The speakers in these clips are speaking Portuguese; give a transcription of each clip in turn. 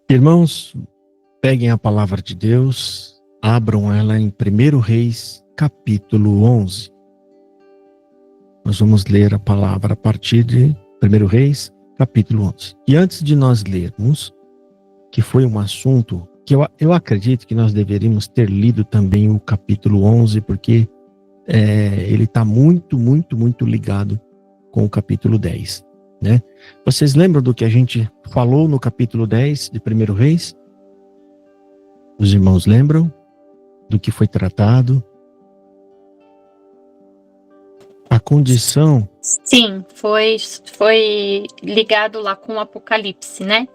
Irmãos, peguem a palavra de Deus, abram ela em 1 Reis, capítulo 11. Nós vamos ler a palavra a partir de 1 Reis, capítulo 11. E antes de nós lermos, que foi um assunto que eu acredito que nós deveríamos ter lido também o capítulo 11, porque ele está muito ligado com o capítulo 10, né? Vocês lembram do que a gente falou no capítulo 10 de 1 Reis? Os irmãos lembram do que foi tratado? A condição... Sim, foi ligado lá com o Apocalipse, né?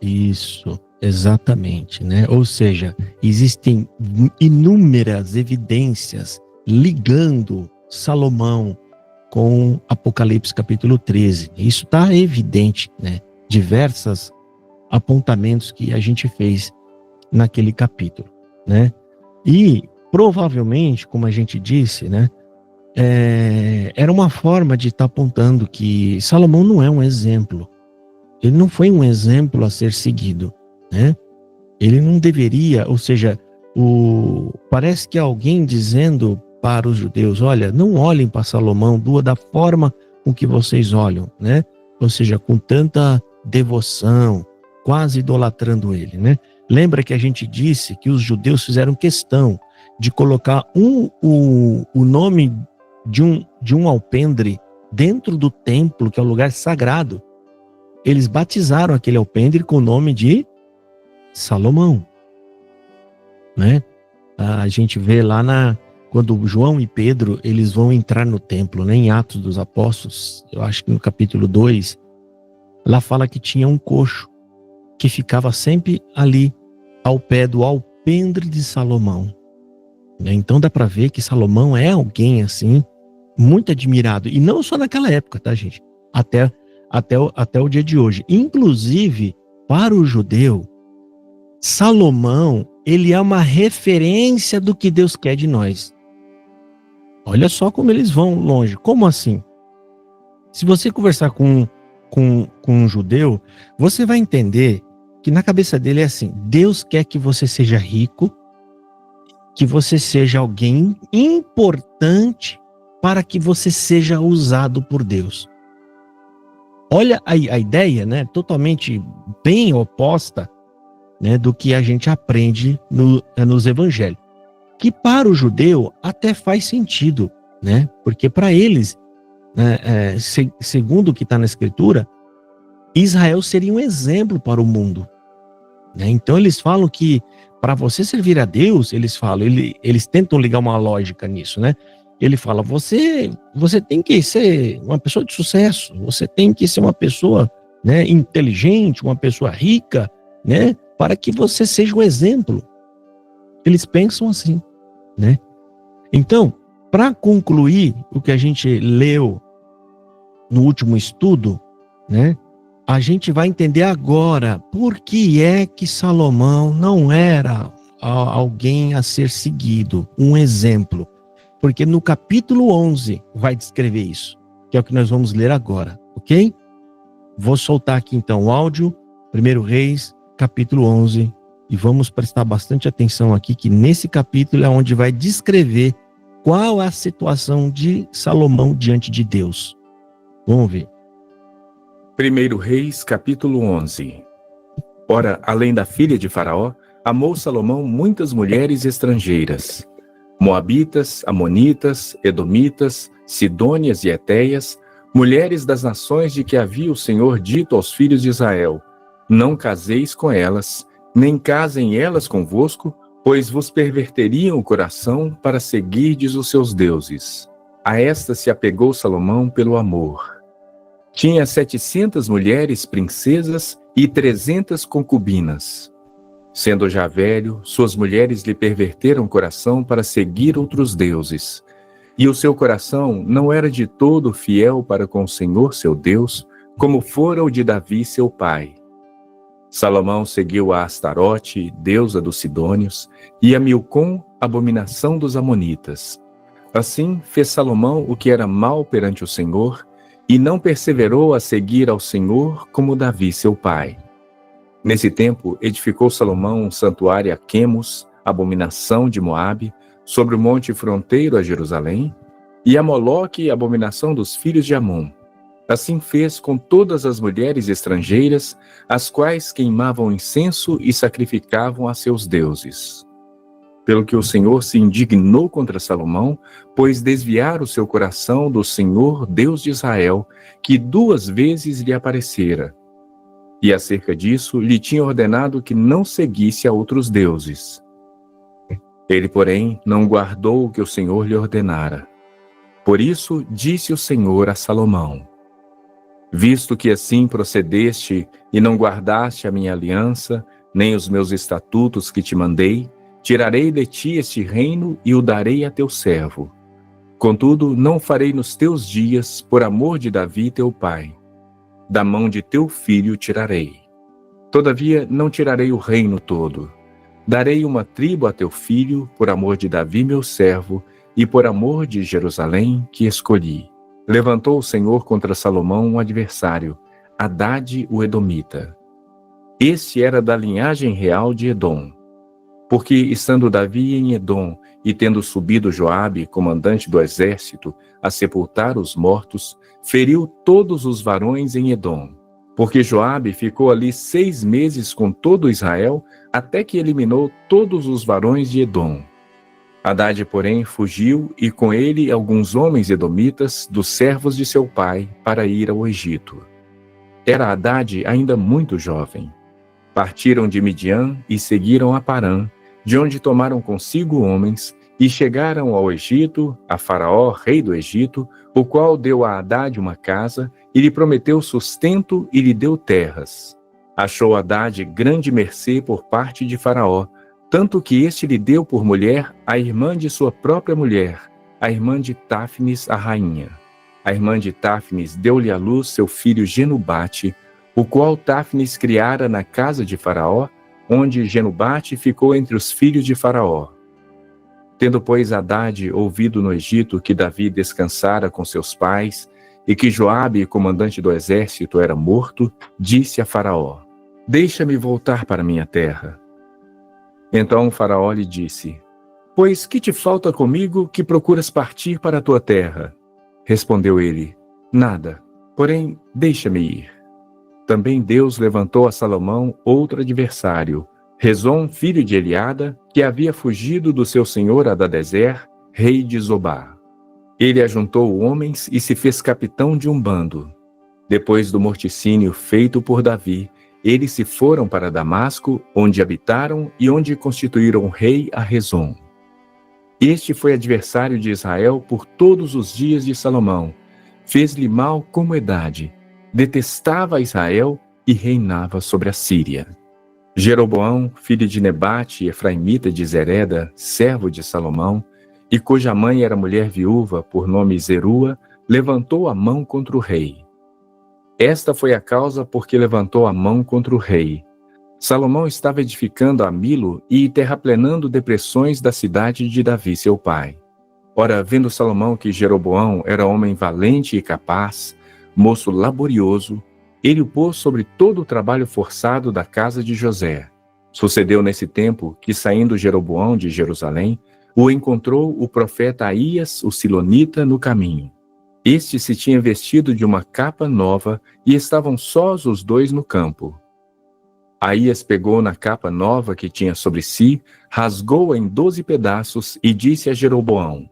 Isso, exatamente, né? Ou seja, existem inúmeras evidências ligando Salomão com Apocalipse capítulo 13. Isso está evidente, né? Diversos apontamentos que a gente fez naquele capítulo, né? E provavelmente, como a gente disse, né? Era uma forma de estar apontando que Salomão não é um exemplo. Ele não foi um exemplo a ser seguido, né? Ele não deveria, ou seja, parece que alguém dizendo para os judeus, olha, não olhem para Salomão da forma com que vocês olham, né? Ou seja, com tanta devoção, quase idolatrando ele, né? Lembra que a gente disse que os judeus fizeram questão de colocar o nome de um alpendre dentro do templo, que é o lugar sagrado. Eles batizaram aquele alpendre com o nome de Salomão, né? A gente vê lá quando João e Pedro, eles vão entrar no templo, né? Em Atos dos Apóstolos, eu acho que no capítulo 2, lá fala que tinha um coxo que ficava sempre ali ao pé do alpendre de Salomão. Então dá para ver que Salomão é alguém assim, muito admirado. E não só naquela época, tá, gente? Até o dia de hoje. Inclusive, para o judeu, Salomão, ele é uma referência do que Deus quer de nós. Olha só como eles vão longe. Como assim? Se você conversar com um judeu, você vai entender que na cabeça dele é assim: Deus quer que você seja rico, que você seja alguém importante para que você seja usado por Deus. Olha a ideia, né, totalmente bem oposta, né, do que a gente aprende nos evangelhos. Que para o judeu até faz sentido, né, porque para eles, segundo o que está na Escritura, Israel seria um exemplo para o mundo, né? Então eles falam que para você servir a Deus, eles tentam ligar uma lógica nisso, né? Ele fala, você tem que ser uma pessoa de sucesso, você tem que ser uma pessoa, né, inteligente, uma pessoa rica, né, para que você seja um exemplo. Eles pensam assim, né? Então, para concluir o que a gente leu no último estudo, né, a gente vai entender agora por que é que Salomão não era alguém a ser seguido, um exemplo. Porque no capítulo 11 vai descrever isso, que é o que nós vamos ler agora, ok? Vou soltar aqui então o áudio, 1 Reis, capítulo 11, e vamos prestar bastante atenção aqui, que nesse capítulo é onde vai descrever qual a situação de Salomão diante de Deus. Vamos ver. 1 Reis, capítulo 11. Ora, além da filha de Faraó, amou Salomão muitas mulheres estrangeiras, moabitas, amonitas, edomitas, sidônias e etéias, mulheres das nações de que havia o Senhor dito aos filhos de Israel: não caseis com elas, nem casem elas convosco, pois vos perverteriam o coração para seguirdes os seus deuses. A esta se apegou Salomão pelo amor. Tinha 700 mulheres princesas e 300 concubinas. Sendo já velho, suas mulheres lhe perverteram o coração para seguir outros deuses. E o seu coração não era de todo fiel para com o Senhor seu Deus, como fora o de Davi seu pai. Salomão seguiu a Astarote, deusa dos Sidônios, e a Milcom, abominação dos Amonitas. Assim fez Salomão o que era mal perante o Senhor, e não perseverou a seguir ao Senhor como Davi seu pai. Nesse tempo, edificou Salomão um santuário a Quemos, abominação de Moabe, sobre o monte fronteiro a Jerusalém, e a Moloque, abominação dos filhos de Amon. Assim fez com todas as mulheres estrangeiras, as quais queimavam incenso e sacrificavam a seus deuses. Pelo que o Senhor se indignou contra Salomão, pois desviara o seu coração do Senhor, Deus de Israel, que 2 vezes lhe aparecera. E acerca disso, lhe tinha ordenado que não seguisse a outros deuses. Ele, porém, não guardou o que o Senhor lhe ordenara. Por isso, disse o Senhor a Salomão: visto que assim procedeste e não guardaste a minha aliança, nem os meus estatutos que te mandei, tirarei de ti este reino e o darei a teu servo. Contudo, não farei nos teus dias, por amor de Davi teu pai. Da mão de teu filho tirarei. Todavia, não tirarei o reino todo. Darei uma tribo a teu filho, por amor de Davi meu servo, e por amor de Jerusalém, que escolhi. Levantou o Senhor contra Salomão um adversário, Hadade o Edomita. Este era da linhagem real de Edom. Porque, estando Davi em Edom, e tendo subido Joabe, comandante do exército, a sepultar os mortos, feriu todos os varões em Edom. Porque Joabe ficou ali 6 meses com todo Israel, até que eliminou todos os varões de Edom. Hadade, porém, fugiu, e com ele alguns homens edomitas, dos servos de seu pai, para ir ao Egito. Era Hadade ainda muito jovem. Partiram de Midian e seguiram a Parã, de onde tomaram consigo homens, e chegaram ao Egito, a Faraó, rei do Egito, o qual deu a Hadade uma casa, e lhe prometeu sustento e lhe deu terras. Achou Hadade grande mercê por parte de Faraó, tanto que este lhe deu por mulher a irmã de sua própria mulher, a irmã de Táfnis, a rainha. A irmã de Táfnis deu-lhe à luz seu filho Genubate, o qual Táfnis criara na casa de Faraó, onde Genubate ficou entre os filhos de Faraó. Tendo, pois, Hadade ouvido no Egito que Davi descansara com seus pais, e que Joabe, comandante do exército, era morto, disse a Faraó: deixa-me voltar para minha terra. Então Faraó lhe disse: pois que te falta comigo que procuras partir para a tua terra? Respondeu ele: nada, porém deixa-me ir. Também Deus levantou a Salomão outro adversário, Rezon, filho de Eliada, que havia fugido do seu senhor Hadadezer, rei de Zobá. Ele ajuntou homens e se fez capitão de um bando. Depois do morticínio feito por Davi, eles se foram para Damasco, onde habitaram e onde constituíram rei a Rezon. Este foi adversário de Israel por todos os dias de Salomão. Fez-lhe mal como idade, detestava Israel e reinava sobre a Síria. Jeroboão, filho de Nebate, efraimita de Zereda, servo de Salomão, e cuja mãe era mulher viúva, por nome Zerua, levantou a mão contra o rei. Esta foi a causa por que levantou a mão contra o rei. Salomão estava edificando a Milo e terraplenando depressões da cidade de Davi, seu pai. Ora, vendo Salomão que Jeroboão era homem valente e capaz, moço laborioso, ele o pôs sobre todo o trabalho forçado da casa de José. Sucedeu nesse tempo que, saindo Jeroboão de Jerusalém, o encontrou o profeta Aías, o silonita, no caminho. Este se tinha vestido de uma capa nova e estavam sós os dois no campo. Aías pegou na capa nova que tinha sobre si, rasgou-a em 12 pedaços e disse a Jeroboão: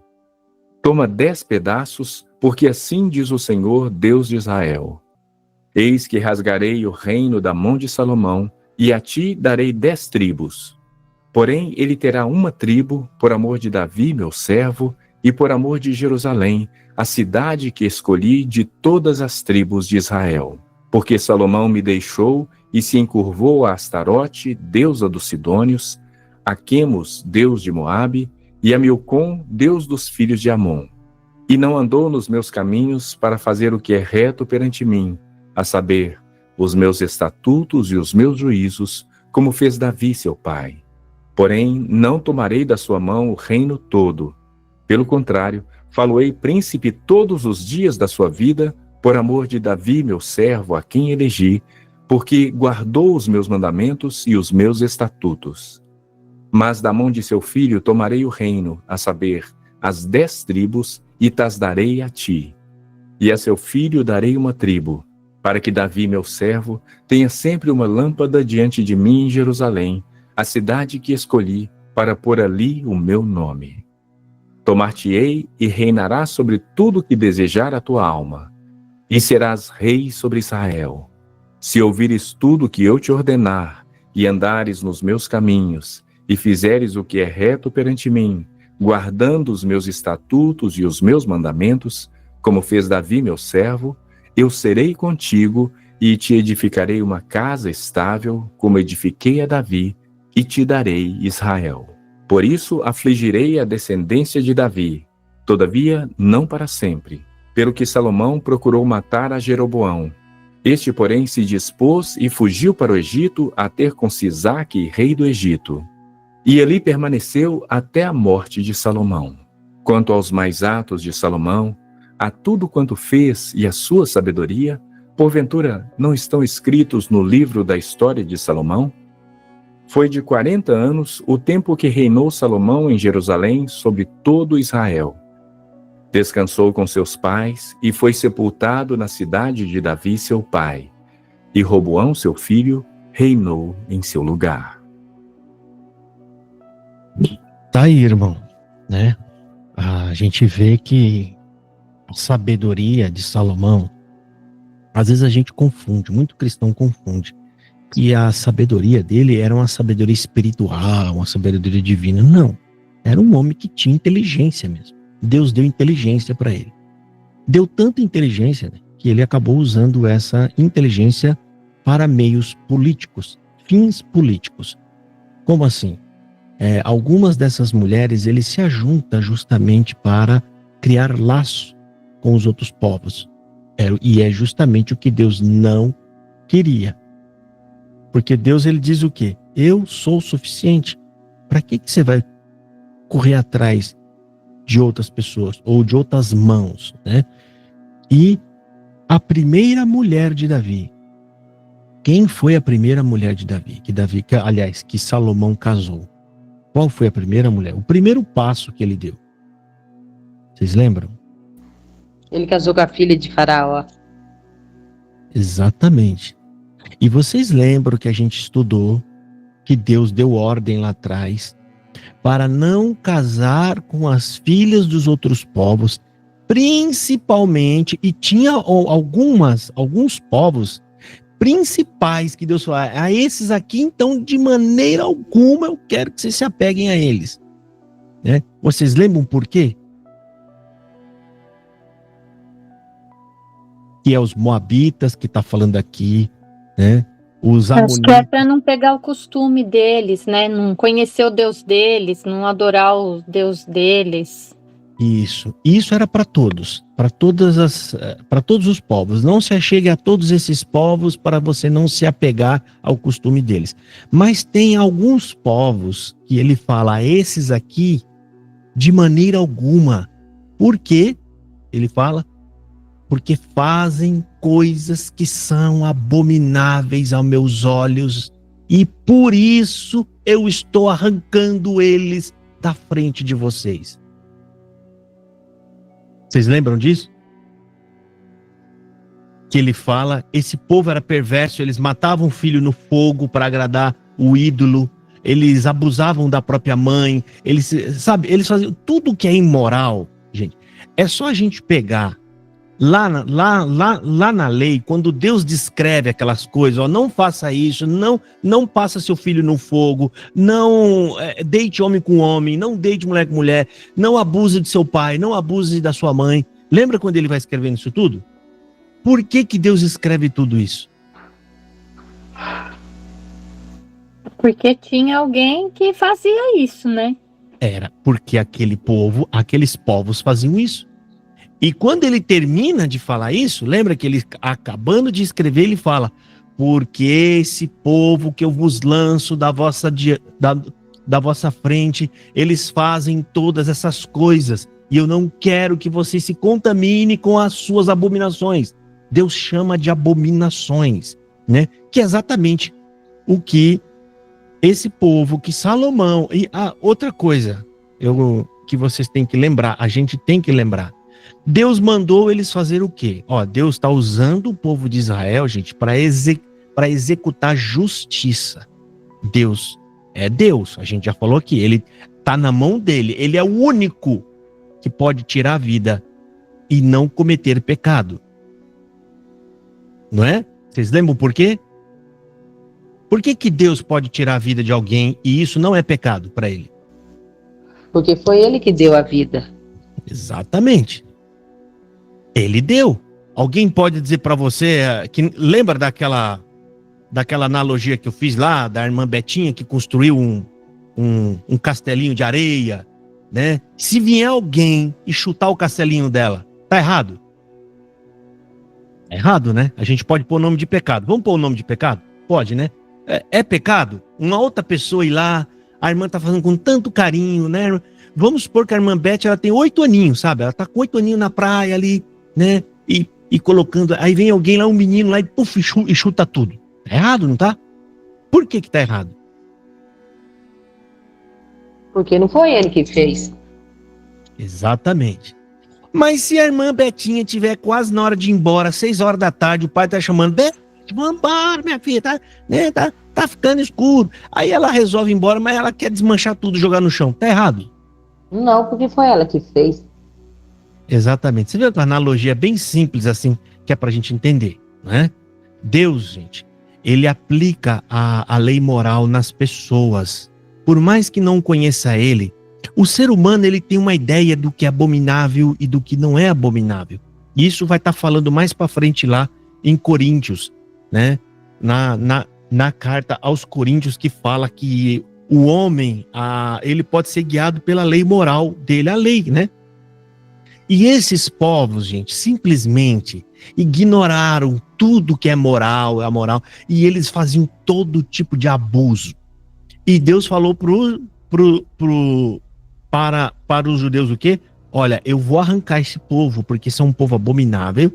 toma 10 pedaços, porque assim diz o Senhor, Deus de Israel: eis que rasgarei o reino da mão de Salomão, e a ti darei 10 tribos. Porém, ele terá uma tribo, por amor de Davi, meu servo, e por amor de Jerusalém, a cidade que escolhi de todas as tribos de Israel. Porque Salomão me deixou e se encurvou a Astarote, deusa dos Sidônios, a Quemos, deus de Moabe, e a Milcom, deus dos filhos de Amon. E não andou nos meus caminhos para fazer o que é reto perante mim, a saber, os meus estatutos e os meus juízos, como fez Davi, seu pai. Porém, não tomarei da sua mão o reino todo. Pelo contrário, falo-ei príncipe todos os dias da sua vida, por amor de Davi, meu servo, a quem elegi, porque guardou os meus mandamentos e os meus estatutos. Mas da mão de seu filho tomarei o reino, a saber, as 10 tribos, e tas darei a ti. E a seu filho darei uma tribo, para que Davi, meu servo, tenha sempre uma lâmpada diante de mim em Jerusalém, a cidade que escolhi, para pôr ali o meu nome. Tomar-te-ei e reinarás sobre tudo que desejar a tua alma, e serás rei sobre Israel. Se ouvires tudo que eu te ordenar, e andares nos meus caminhos, e fizeres o que é reto perante mim, guardando os meus estatutos e os meus mandamentos, como fez Davi, meu servo, eu serei contigo e te edificarei uma casa estável, como edifiquei a Davi, e te darei Israel. Por isso afligirei a descendência de Davi, todavia não para sempre, pelo que Salomão procurou matar a Jeroboão. Este, porém, se dispôs e fugiu para o Egito a ter com Sisaque, rei do Egito. E ali permaneceu até a morte de Salomão. Quanto aos mais atos de Salomão, a tudo quanto fez e a sua sabedoria, porventura não estão escritos no livro da história de Salomão? Foi de 40 anos o tempo que reinou Salomão em Jerusalém sobre todo Israel. Descansou com seus pais e foi sepultado na cidade de Davi, seu pai. E Roboão, seu filho, reinou em seu lugar. Tá aí, irmão, né? A gente vê que a sabedoria de Salomão, às vezes a gente confunde, muito cristão confunde, que a sabedoria dele era uma sabedoria espiritual, uma sabedoria divina. Não, era um homem que tinha inteligência mesmo. Deus deu inteligência para ele. Deu tanta inteligência, né, que ele acabou usando essa inteligência para meios políticos, fins políticos. Como assim? Algumas dessas mulheres, ele se ajunta justamente para criar laço com os outros povos. E é justamente o que Deus não queria. Porque Deus, ele diz o quê? Eu sou o suficiente. Para que você vai correr atrás de outras pessoas ou de outras mãos, né? E a primeira mulher de Davi. Quem foi a primeira mulher de Davi? Que Salomão casou. Qual foi a primeira mulher? O primeiro passo que ele deu. Vocês lembram? Ele casou com a filha de Faraó. Exatamente. E vocês lembram que a gente estudou que Deus deu ordem lá atrás para não casar com as filhas dos outros povos, principalmente, e tinha alguns povos principais que Deus falou, a esses aqui, então, de maneira alguma eu quero que vocês se apeguem a eles. Né? Vocês lembram por quê? Que é os moabitas que está falando aqui, né? Os amonitas. Acho que é para não pegar o costume deles, né? Não conhecer o Deus deles, não adorar o Deus deles. Isso era para todos, para todos os povos. Não se achegue a todos esses povos para você não se apegar ao costume deles. Mas tem alguns povos que ele fala, a esses aqui, de maneira alguma. Por quê? Ele fala, porque fazem coisas que são abomináveis aos meus olhos, e por isso eu estou arrancando eles da frente de vocês. Vocês lembram disso? Que ele fala, esse povo era perverso, eles matavam o filho no fogo para agradar o ídolo, eles abusavam da própria mãe, eles faziam tudo que é imoral, gente. É só a gente pegar lá na lei, quando Deus descreve aquelas coisas, ó, não faça isso, não passa seu filho no fogo, não deite homem com homem, não deite mulher com mulher, não abuse de seu pai, não abuse da sua mãe. Lembra quando ele vai escrevendo isso tudo? Por que Deus escreve tudo isso? Porque tinha alguém que fazia isso, né? Era porque aqueles povos faziam isso. E quando ele termina de falar isso, lembra que ele, acabando de escrever, ele fala, porque esse povo que eu vos lanço da vossa frente, eles fazem todas essas coisas, e eu não quero que você se contamine com as suas abominações. Deus chama de abominações. né? Que é exatamente o que esse povo, que Salomão... E outra coisa que vocês têm que lembrar, a gente tem que lembrar. Deus mandou eles fazer o quê? Deus está usando o povo de Israel, gente, para executar justiça. Deus é Deus, a gente já falou aqui, ele está na mão dele, ele é o único que pode tirar a vida e não cometer pecado. Não é? Vocês lembram por quê? Por que Deus pode tirar a vida de alguém e isso não é pecado para ele? Porque foi ele que deu a vida. Exatamente. Ele deu. Alguém pode dizer para você que lembra daquela analogia que eu fiz lá da irmã Betinha que construiu um castelinho de areia, né? Se vier alguém e chutar o castelinho dela, tá errado? É errado, né? A gente pode pôr o nome de pecado. Vamos pôr o nome de pecado? Pode, né? É pecado? Uma outra pessoa ir lá, a irmã tá fazendo com tanto carinho, né? Vamos supor que a irmã Beth, ela tem 8 aninhos, sabe? Ela tá com 8 aninhos na praia ali, né? E colocando... Aí vem alguém lá, um menino lá e puf, e chuta tudo. Tá errado, não tá? Por que tá errado? Porque não foi ele que fez. Exatamente. Mas se a irmã Betinha tiver quase na hora de ir embora, 6 horas da tarde, o pai tá chamando, Beth, vamos embora, minha filha, tá ficando escuro. Aí ela resolve ir embora, mas ela quer desmanchar tudo, jogar no chão. Tá errado? Não, porque foi ela que fez. Exatamente. Você viu que a analogia é bem simples assim, que é pra gente entender, né? Deus, gente, ele aplica a lei moral nas pessoas. Por mais que não conheça ele, o ser humano ele tem uma ideia do que é abominável e do que não é abominável. E isso vai estar falando mais para frente lá em Coríntios, né? Na carta aos Coríntios, que fala que o homem, ele pode ser guiado pela lei moral dele, a lei, né? E esses povos, gente, simplesmente ignoraram tudo que é moral, e eles faziam todo tipo de abuso. E Deus falou para os judeus o quê? Olha, eu vou arrancar esse povo, porque são um povo abominável,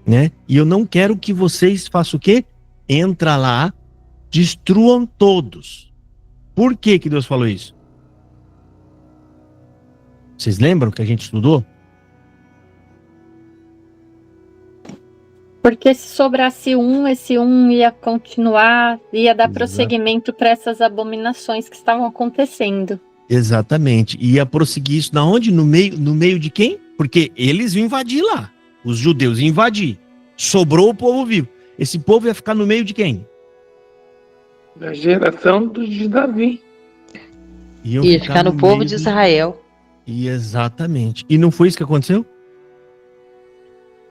né? E eu não quero que vocês façam o quê? Entra lá, destruam todos. Por que Deus falou isso? Vocês lembram que a gente estudou? Porque se sobrasse esse um ia continuar, ia dar prosseguimento para essas abominações que estavam acontecendo. Exatamente. Ia prosseguir isso na onde? No meio de quem? Porque eles iam invadir lá. Os judeus iam invadir. Sobrou o povo vivo. Esse povo ia ficar no meio de quem? Da geração de Davi. Ia ficar no povo de Israel. E exatamente. E não foi isso que aconteceu?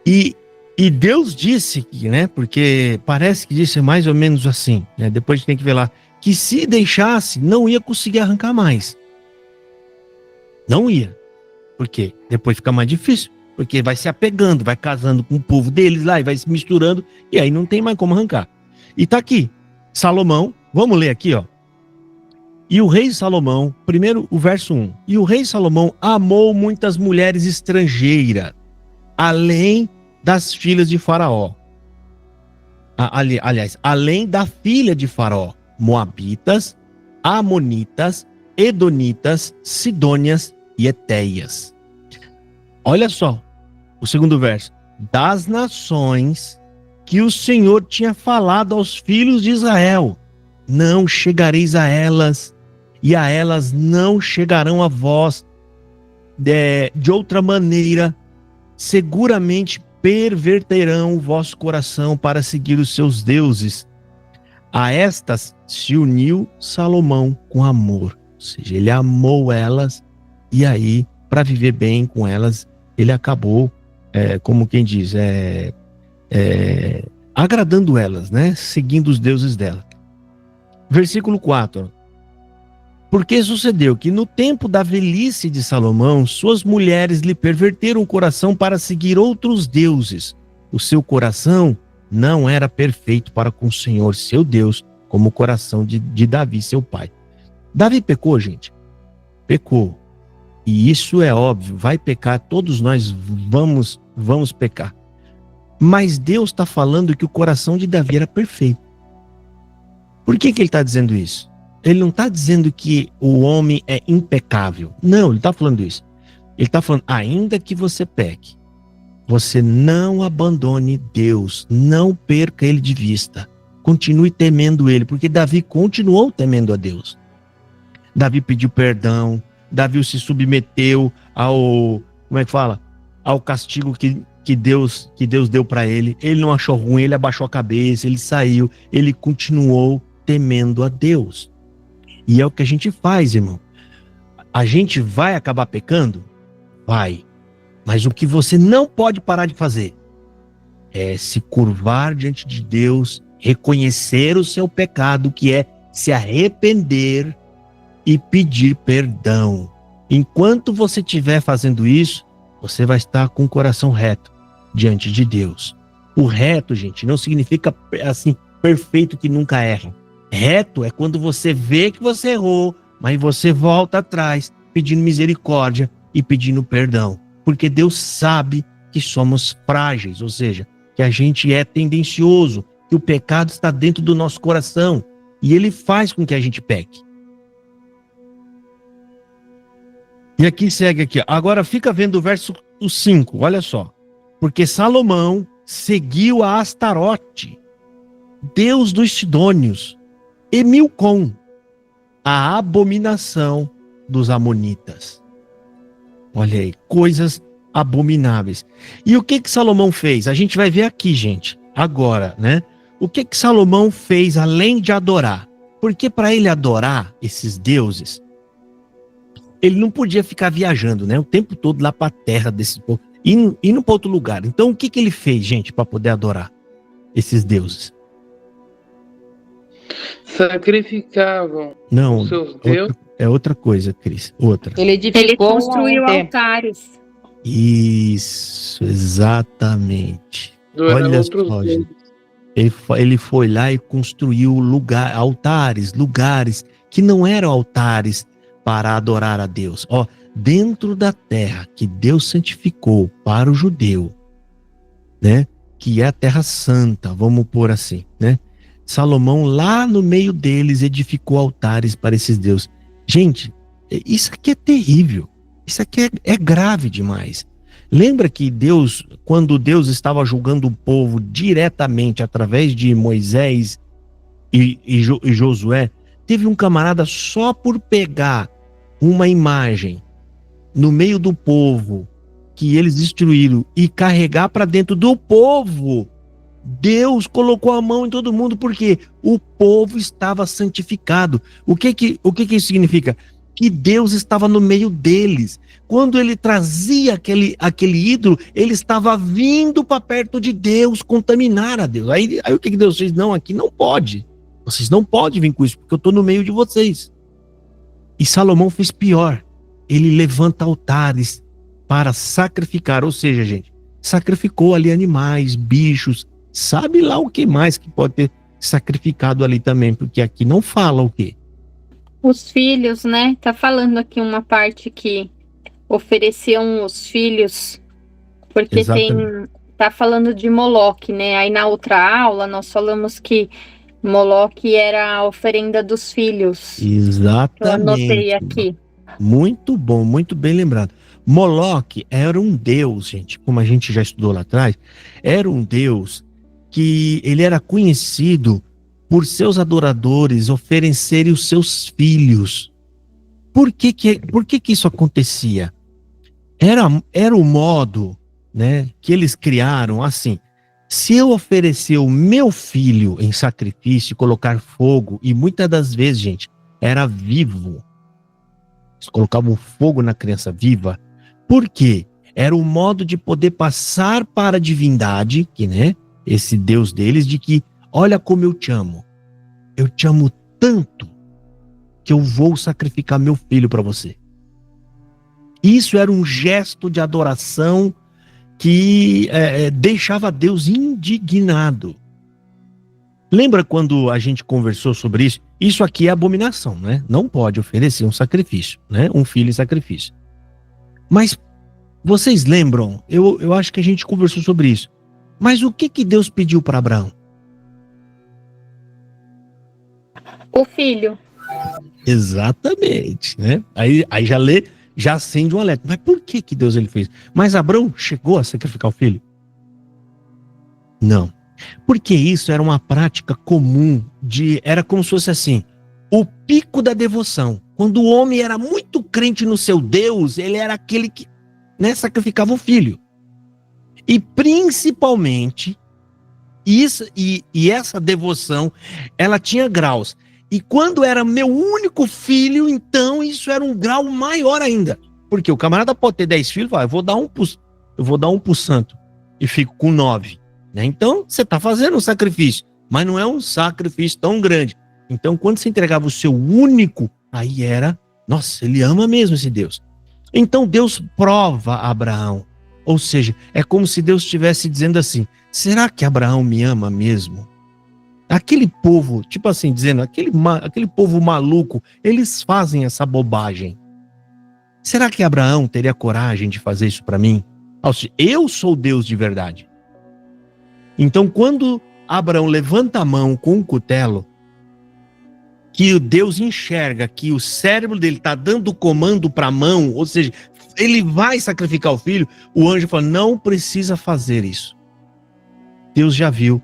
E Deus disse, né? Porque parece que disse mais ou menos assim, né? Depois a gente tem que ver lá, que se deixasse, não ia conseguir arrancar mais. Não ia. Por quê? Depois fica mais difícil. Porque vai se apegando, vai casando com o povo deles lá e vai se misturando, e aí não tem mais como arrancar. E tá aqui, Salomão, vamos ler aqui, ó. E o rei Salomão, primeiro o verso 1. E o rei Salomão amou muitas mulheres estrangeiras, além das filhas de Faraó. Aliás, além da filha de Faraó, Moabitas, Amonitas, Edonitas, Sidônias e Etéias. Olha só, o segundo verso. Das nações que o Senhor tinha falado aos filhos de Israel, não chegareis a elas, e a elas não chegarão a vós. De outra maneira, seguramente perverterão o vosso coração para seguir os seus deuses. A estas se uniu Salomão com amor. Ou seja, ele amou elas, e aí, para viver bem com elas, ele acabou, como quem diz, agradando elas, né? Seguindo os deuses dela. Versículo 4. Porque sucedeu que no tempo da velhice de Salomão, suas mulheres lhe perverteram o coração para seguir outros deuses. O seu coração não era perfeito para com o Senhor, seu Deus, como o coração de Davi, seu pai. Davi pecou, gente? Pecou. E isso é óbvio, vai pecar, todos nós vamos pecar. Mas Deus está falando que o coração de Davi era perfeito. Por que ele está dizendo isso? Ele não está dizendo que o homem é impecável. Não, ele está falando isso. Ele está falando, ainda que você peque, você não abandone Deus, não perca ele de vista. Continue temendo ele, porque Davi continuou temendo a Deus. Davi pediu perdão, Davi se submeteu ao, ao castigo que Deus deu para ele. Ele não achou ruim, ele abaixou a cabeça, ele saiu, ele continuou temendo a Deus. E é o que a gente faz, irmão. A gente vai acabar pecando? Vai. Mas o que você não pode parar de fazer é se curvar diante de Deus, reconhecer o seu pecado, que é se arrepender e pedir perdão. Enquanto você estiver fazendo isso, você vai estar com o coração reto diante de Deus. O reto, gente, não significa assim, perfeito que nunca erra. Reto é quando você vê que você errou, mas você volta atrás, pedindo misericórdia e pedindo perdão. Porque Deus sabe que somos frágeis, ou seja, que a gente é tendencioso, que o pecado está dentro do nosso coração e ele faz com que a gente peque. E aqui segue aqui. Agora fica vendo o verso 5, olha só. Porque Salomão seguiu a Astarote, deus dos Sidônios, e Milcom, a abominação dos amonitas. Olha aí, coisas abomináveis. E o que Salomão fez? A gente vai ver aqui, gente, agora, né? O que Salomão fez além de adorar? Porque para ele adorar esses deuses, ele não podia ficar viajando, né? O tempo todo lá para a terra desse povo, indo para outro lugar. Então, o que ele fez, gente, para poder adorar esses deuses? Sacrificavam os seus deuses. É outra coisa, Cris. Outra. Ele construiu altares. Isso, exatamente. Olha só, gente. Ele foi lá e construiu altares que não eram altares para adorar a Deus. Ó, dentro da terra que Deus santificou para o judeu, né? Que é a terra santa, vamos pôr assim, né? Salomão lá no meio deles edificou altares para esses deuses. Gente, isso aqui é terrível. Isso aqui é grave demais. Lembra que Deus, quando Deus estava julgando o povo diretamente através de Moisés e Josué, teve um camarada só por pegar uma imagem no meio do povo que eles destruíram e carregar para dentro do povo. Deus colocou a mão em todo mundo porque o povo estava santificado. O que isso significa? Que Deus estava no meio deles. Quando ele trazia aquele ídolo, ele estava vindo para perto de Deus, contaminar a Deus. Aí o que Deus fez? Não, aqui não pode. Vocês não podem vir com isso, porque eu estou no meio de vocês. E Salomão fez pior. Ele levanta altares para sacrificar. Ou seja, gente, sacrificou ali animais, bichos, sabe lá o que mais que pode ter sacrificado ali também, porque aqui não fala o quê? Os filhos, né? Tá falando aqui uma parte que ofereciam os filhos, porque tá falando de Moloque, né? Aí na outra aula nós falamos que Moloque era a oferenda dos filhos. Exatamente. Eu anotei aqui. Muito bom, muito bem lembrado. Moloque era um deus, gente, como a gente já estudou lá atrás, era um deus que ele era conhecido por seus adoradores oferecerem os seus filhos. Por que isso acontecia? Era o modo, né, que eles criaram assim. Se eu oferecer o meu filho em sacrifício, colocar fogo, e muitas das vezes, gente, era vivo. Eles colocavam fogo na criança viva. Por quê? Era o modo de poder passar para a divindade, que, né, esse Deus deles, de que, olha como eu te amo. Eu te amo tanto que eu vou sacrificar meu filho para você. Isso era um gesto de adoração que deixava Deus indignado. Lembra quando a gente conversou sobre isso? Isso aqui é abominação, né? Não pode oferecer um sacrifício, né? Um filho em sacrifício. Mas vocês lembram? Eu acho que a gente conversou sobre isso. Mas o que Deus pediu para Abraão? O filho. Exatamente, né? Aí já acende um alerta. Mas por que Deus ele fez? Mas Abraão chegou a sacrificar o filho? Não. Porque isso era uma prática comum era como se fosse assim, o pico da devoção. Quando o homem era muito crente no seu Deus, ele era aquele que, né, sacrificava o filho. E principalmente isso e essa devoção, ela tinha graus. E quando era meu único filho, então isso era um grau maior ainda. Porque o camarada pode ter 10 filhos, fala, eu vou dar um pro santo e fico com 9. Né? Então, você está fazendo um sacrifício, mas não é um sacrifício tão grande. Então, quando você entregava o seu único, aí era, nossa, ele ama mesmo esse Deus. Então, Deus prova Abraão. Ou seja, é como se Deus estivesse dizendo assim, será que Abraão me ama mesmo? Aquele povo, tipo assim, dizendo, aquele povo maluco, eles fazem essa bobagem. Será que Abraão teria coragem de fazer isso para mim? Ou seja, eu sou Deus de verdade. Então, quando Abraão levanta a mão com um cutelo, que Deus enxerga que o cérebro dele está dando comando para a mão, ou seja, ele vai sacrificar o filho, o anjo fala, não precisa fazer isso. Deus já viu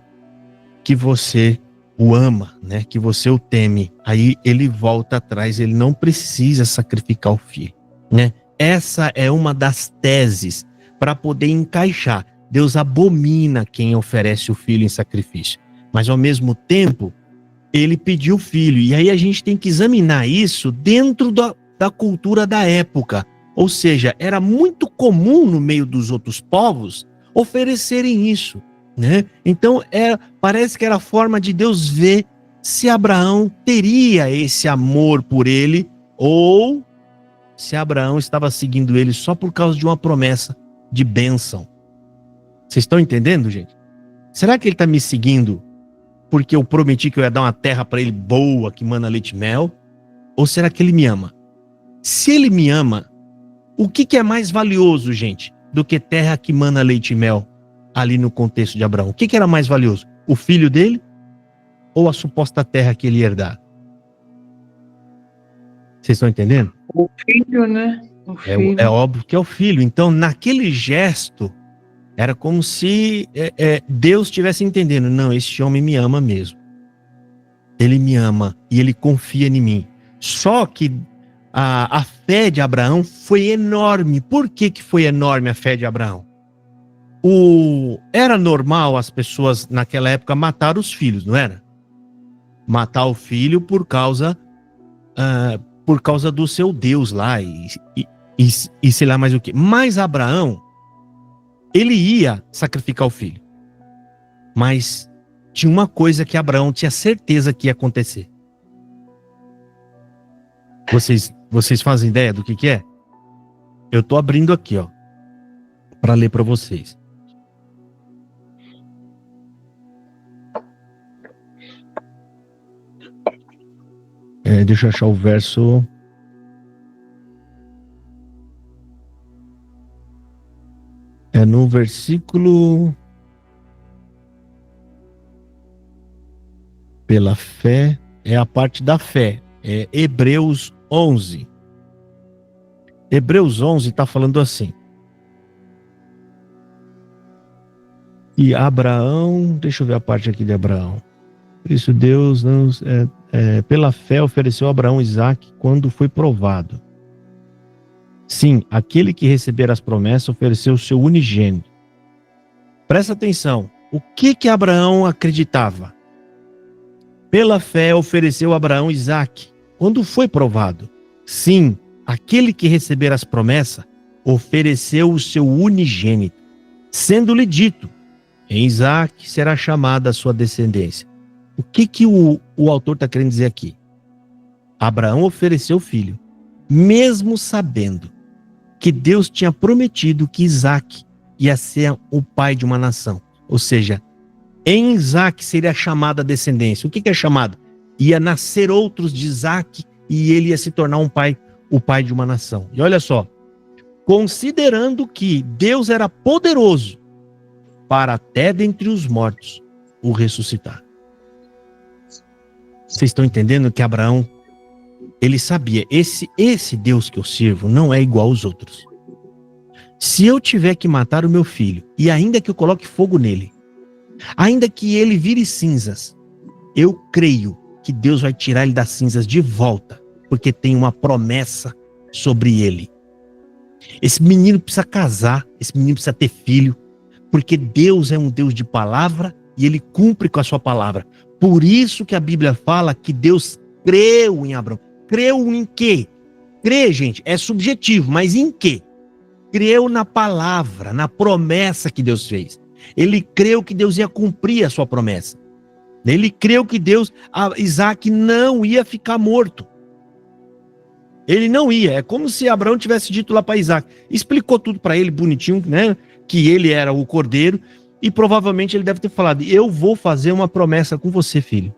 que você o ama, né? Que você o teme. Aí ele volta atrás, ele não precisa sacrificar o filho, né? Essa é uma das teses para poder encaixar. Deus abomina quem oferece o filho em sacrifício. Mas, ao mesmo tempo, ele pediu o filho. E aí a gente tem que examinar isso dentro da cultura da época. Ou seja, era muito comum no meio dos outros povos oferecerem isso. Né? Então, parece que era a forma de Deus ver se Abraão teria esse amor por ele ou se Abraão estava seguindo ele só por causa de uma promessa de bênção. Vocês estão entendendo, gente? Será que ele está me seguindo porque eu prometi que eu ia dar uma terra para ele boa, que mana leite e mel? Ou será que ele me ama? Se ele me ama, o que é mais valioso, gente, do que terra que mana leite e mel ali no contexto de Abraão? O que era mais valioso? O filho dele ou a suposta terra que ele ia herdar? Vocês estão entendendo? O filho, né? O filho. É óbvio que é o filho. Então, naquele gesto, era como se Deus estivesse entendendo, não, esse homem me ama mesmo. Ele me ama e ele confia em mim. Só que a fé de Abraão foi enorme. Por que foi enorme a fé de Abraão? Era normal as pessoas naquela época matar os filhos, não era? Matar o filho por causa do seu Deus lá e sei lá mais o que. Mas Abraão, ele ia sacrificar o filho. Mas tinha uma coisa que Abraão tinha certeza que ia acontecer. Vocês fazem ideia do que é? Eu tô abrindo aqui, ó, para ler para vocês. Deixa eu achar o verso. É no versículo. Pela fé, é a parte da fé. É Hebreus 11. Hebreus 11 está falando assim. E Abraão, deixa eu ver a parte aqui de Abraão. Por isso Deus pela fé ofereceu a Abraão Isaque quando foi provado. Sim, aquele que receber as promessas ofereceu o seu unigênito. Presta atenção, o que Abraão acreditava? Pela fé ofereceu a Abraão Isaque quando foi provado. Sim, aquele que receber as promessas ofereceu o seu unigênito, sendo-lhe dito, em Isaque será chamada a sua descendência. O que o autor está querendo dizer aqui? Abraão ofereceu o filho, mesmo sabendo que Deus tinha prometido que Isaque ia ser o pai de uma nação. Ou seja, em Isaque seria chamada a descendência. O que é chamada? Ia nascer outros de Isaque e ele ia se tornar o pai de uma nação. E olha só, considerando que Deus era poderoso para até dentre os mortos o ressuscitar. Vocês estão entendendo que Abraão, ele sabia, esse Deus que eu sirvo não é igual aos outros. Se eu tiver que matar o meu filho, e ainda que eu coloque fogo nele, ainda que ele vire cinzas, eu creio que Deus vai tirar ele das cinzas de volta, porque tem uma promessa sobre ele. Esse menino precisa casar, esse menino precisa ter filho, porque Deus é um Deus de palavra e ele cumpre com a sua palavra. Por isso que a Bíblia fala que Deus creu em Abraão. Creu em quê? Crer, gente, é subjetivo, mas em quê? Creu na palavra, na promessa que Deus fez. Ele creu que Deus ia cumprir a sua promessa. Ele creu que Isaac não ia ficar morto. Ele não ia. É como se Abraão tivesse dito lá para Isaac. Explicou tudo para ele bonitinho, né? Que ele era o cordeiro. E provavelmente ele deve ter falado: eu vou fazer uma promessa com você, filho.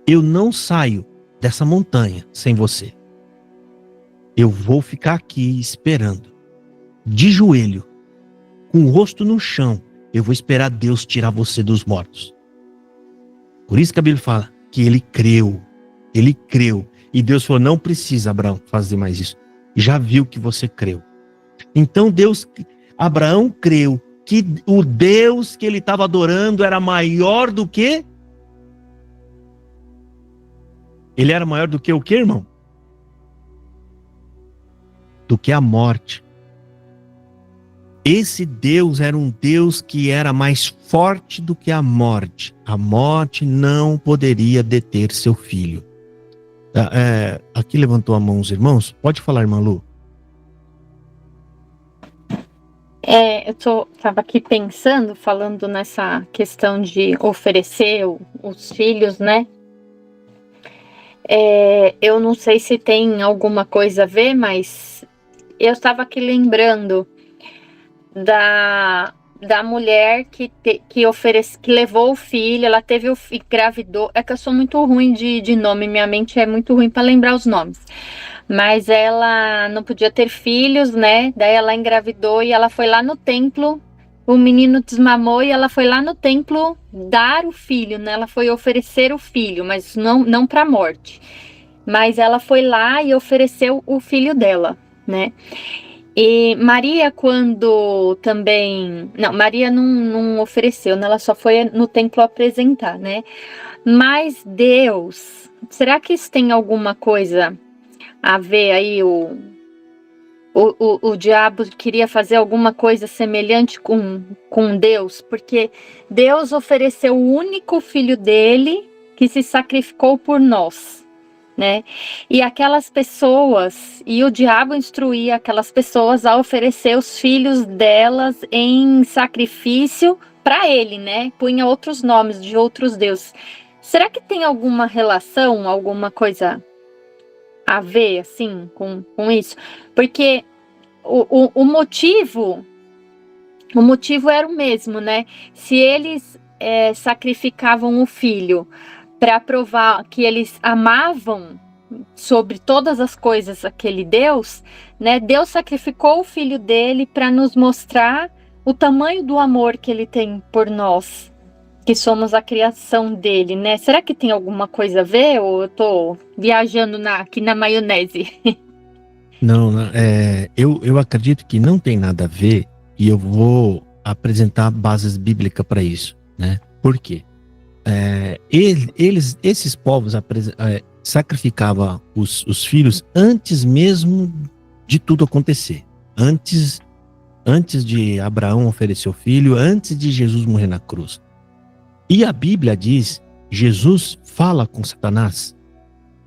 Eu não saio dessa montanha sem você. Eu vou ficar aqui esperando, de joelho, com o rosto no chão. Eu vou esperar Deus tirar você dos mortos. Por isso que a Bíblia fala que ele creu. Ele creu. E Deus falou: não precisa, Abraão, fazer mais isso. Já viu que você creu. Então Abraão creu que o Deus que ele estava adorando era maior do que... Ele era maior do que o quê, irmão? Do que a morte. Esse Deus era um Deus que era mais forte do que a morte. A morte não poderia deter seu filho. Aqui levantou a mão os irmãos. Pode falar, irmã Lu. Eu estava aqui pensando, falando nessa questão de oferecer os filhos, né? Eu não sei se tem alguma coisa a ver, mas eu estava aqui lembrando da mulher que levou o filho, ela teve engravidou. É que eu sou muito ruim de nome, minha mente é muito ruim para lembrar os nomes. Mas ela não podia ter filhos, né? Daí ela engravidou e ela foi lá no templo. O menino desmamou e ela foi lá no templo dar o filho, né? Ela foi oferecer o filho, mas não para a morte. Mas ela foi lá e ofereceu o filho dela, né? E Maria, quando também... Não, Maria não ofereceu, né? Ela só foi no templo apresentar, né? Mas Deus... Será que isso tem alguma coisa a ver aí? O diabo queria fazer alguma coisa semelhante com Deus? Porque Deus ofereceu o único filho dele que se sacrificou por nós, né? E aquelas pessoas, e o diabo instruía aquelas pessoas a oferecer os filhos delas em sacrifício para ele, né? Punha outros nomes de outros deuses. Será que tem alguma relação, alguma coisa a ver, assim, com isso? Porque o motivo era o mesmo, né? Se eles sacrificavam o filho para provar que eles amavam sobre todas as coisas aquele Deus, né? Deus sacrificou o filho dele para nos mostrar o tamanho do amor que ele tem por nós, que somos a criação dele, né? Será que tem alguma coisa a ver ou eu tô viajando aqui na maionese? Não, eu acredito que não tem nada a ver e eu vou apresentar bases bíblicas para isso, né? Por quê? Esses povos sacrificavam os filhos antes mesmo de tudo acontecer. Antes de Abraão oferecer o filho, antes de Jesus morrer na cruz. E a Bíblia diz, Jesus fala com Satanás,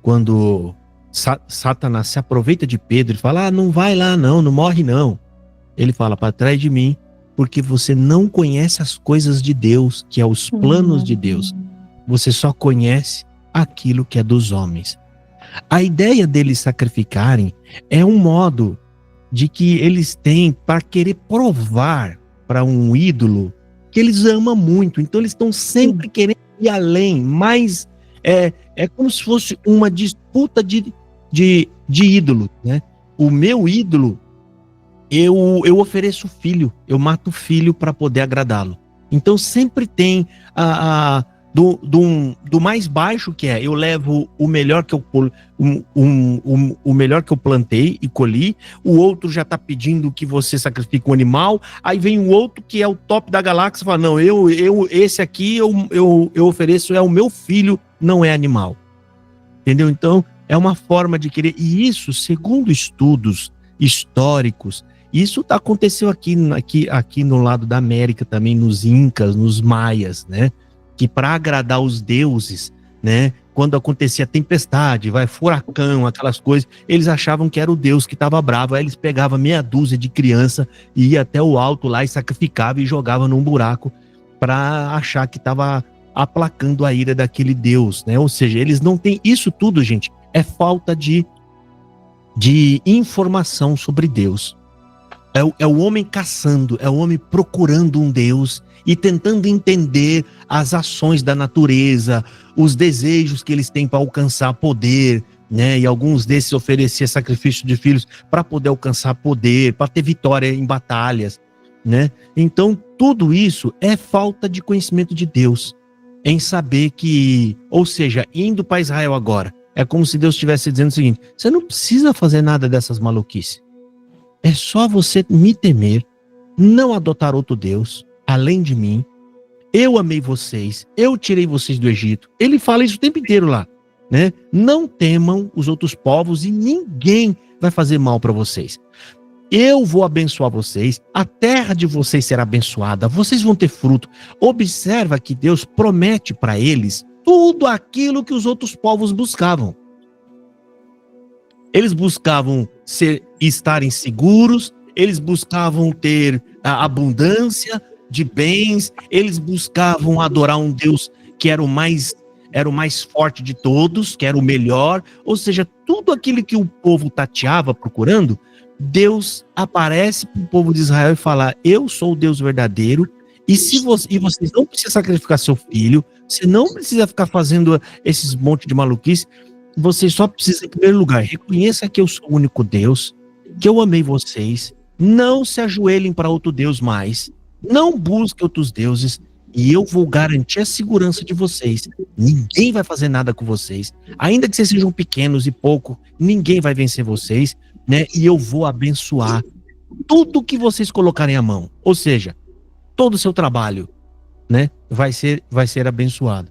quando Satanás se aproveita de Pedro e fala: não vai lá não morre não. Ele fala: para trás de mim, porque você não conhece as coisas de Deus, que é os planos de Deus. Você só conhece aquilo que é dos homens. A ideia deles sacrificarem é um modo de que eles têm para querer provar para um ídolo que eles amam muito. Então eles estão sempre querendo ir além, mas é como se fosse uma disputa de ídolo, né? O meu ídolo, eu ofereço filho, eu mato o filho para poder agradá-lo. Então sempre tem do mais baixo, que é, eu levo o melhor que eu o melhor que eu plantei e colhi, o outro já está pedindo que você sacrifique um animal, aí vem o outro que é o top da galáxia e fala, não, esse aqui eu ofereço, é o meu filho, não é animal. Entendeu? Então, é uma forma de querer, e isso, segundo estudos históricos, isso aconteceu aqui no lado da América também, nos Incas, nos Maias, né? Que para agradar os deuses, né? Quando acontecia tempestade, furacão, aquelas coisas, eles achavam que era o deus que estava bravo, aí eles pegavam meia dúzia de criança e ia até o alto lá e sacrificava e jogava num buraco para achar que estava aplacando a ira daquele deus, né? Ou seja, eles não têm isso tudo, gente, é falta de informação sobre Deus. É o homem caçando, é o homem procurando um Deus e tentando entender as ações da natureza, os desejos que eles têm para alcançar poder, né? E alguns desses oferecer sacrifício de filhos para poder alcançar poder, para ter vitória em batalhas, né? Então, tudo isso é falta de conhecimento de Deus, em saber que, ou seja, indo para Israel agora, é como se Deus estivesse dizendo o seguinte, você não precisa fazer nada dessas maluquices. É só você me temer, não adotar outro Deus, além de mim. Eu amei vocês, eu tirei vocês do Egito. Ele fala isso o tempo inteiro lá, né? Não temam os outros povos e ninguém vai fazer mal para vocês. Eu vou abençoar vocês, a terra de vocês será abençoada, vocês vão ter fruto. Observa que Deus promete para eles tudo aquilo que os outros povos buscavam. Eles buscavam estarem seguros, eles buscavam ter a abundância de bens, eles buscavam adorar um Deus que era o mais forte de todos, que era o melhor, ou seja, tudo aquilo que o povo tateava procurando, Deus aparece para o povo de Israel e fala, eu sou o Deus verdadeiro, e vocês não precisam sacrificar seu filho, você não precisa ficar fazendo esses monte de maluquice, vocês só precisam, em primeiro lugar, reconheça que eu sou o único Deus, que eu amei vocês, não se ajoelhem para outro Deus mais, não busquem outros deuses, e eu vou garantir a segurança de vocês. Ninguém vai fazer nada com vocês, ainda que vocês sejam pequenos e pouco, ninguém vai vencer vocês, né? E eu vou abençoar tudo que vocês colocarem à mão, ou seja, todo o seu trabalho, né? Vai ser abençoado.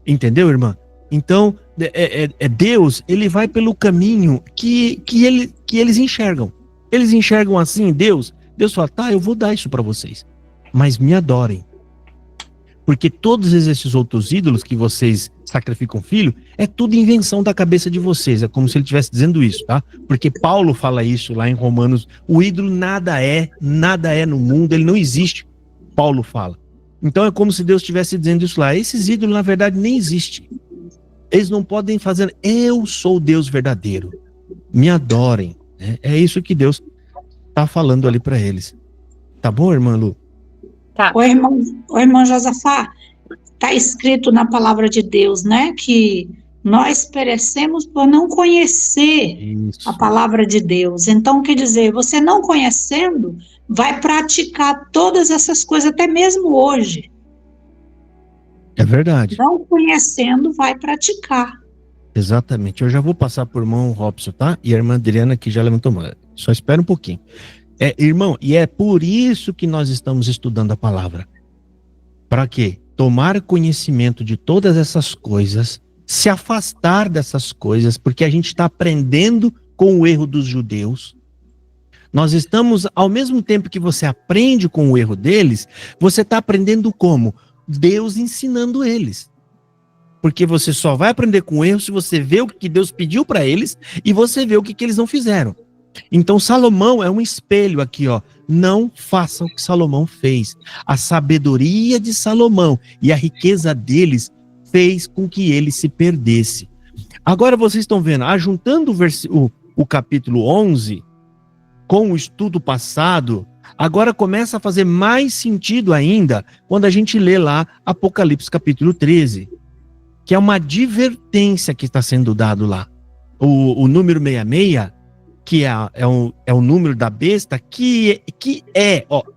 Entendeu, irmã? Então, Deus, ele vai pelo caminho que eles enxergam. Eles enxergam assim, Deus fala, tá, eu vou dar isso para vocês, mas me adorem. Porque todos esses outros ídolos que vocês sacrificam filho, é tudo invenção da cabeça de vocês. É como se ele estivesse dizendo isso, tá? Porque Paulo fala isso lá em Romanos, o ídolo nada é no mundo, ele não existe. Paulo fala. Então é como se Deus estivesse dizendo isso lá. Esses ídolos, na verdade, nem existem. Eles não podem fazer, eu sou o Deus verdadeiro. Me adorem. É isso que Deus está falando ali para eles. Tá bom, irmã Lu? Tá. O irmão Josafá, está escrito na palavra de Deus, né? Que nós perecemos por não conhecer Isso. a palavra de Deus. Então, quer dizer, você não conhecendo, vai praticar todas essas coisas, até mesmo hoje. É verdade. Não conhecendo, vai praticar. Exatamente. Eu já vou passar por irmão Robson, tá? E a irmã Adriana que já levantou a mão. Só espera um pouquinho. Irmão, e é por isso que nós estamos estudando a palavra. Para quê? Tomar conhecimento de todas essas coisas, se afastar dessas coisas, porque a gente está aprendendo com o erro dos judeus. Nós estamos, ao mesmo tempo que você aprende com o erro deles, você está aprendendo como? Deus ensinando eles. Porque você só vai aprender com o erro se você vê o que Deus pediu para eles e você vê o que eles não fizeram. Então Salomão é um espelho aqui, ó. Não façam o que Salomão fez. A sabedoria de Salomão e a riqueza deles fez com que ele se perdesse. Agora vocês estão vendo, ajuntando o capítulo 11 com o estudo passado, agora começa a fazer mais sentido ainda quando a gente lê lá Apocalipse capítulo 13, que é uma advertência que está sendo dado lá. O número 66, que é o número da besta, que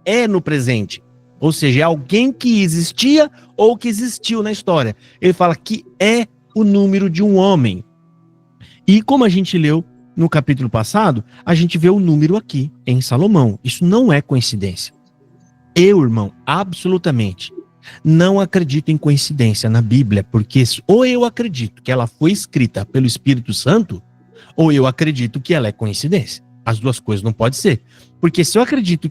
é no presente. Ou seja, é alguém que existia ou que existiu na história. Ele fala que é o número de um homem. E como a gente leu no capítulo passado, a gente vê o número aqui, em Salomão. Isso não é coincidência. Eu, irmão, absolutamente não acredito em coincidência na Bíblia, porque ou eu acredito que ela foi escrita pelo Espírito Santo, ou eu acredito que ela é coincidência. As duas coisas não podem ser. Porque se eu acredito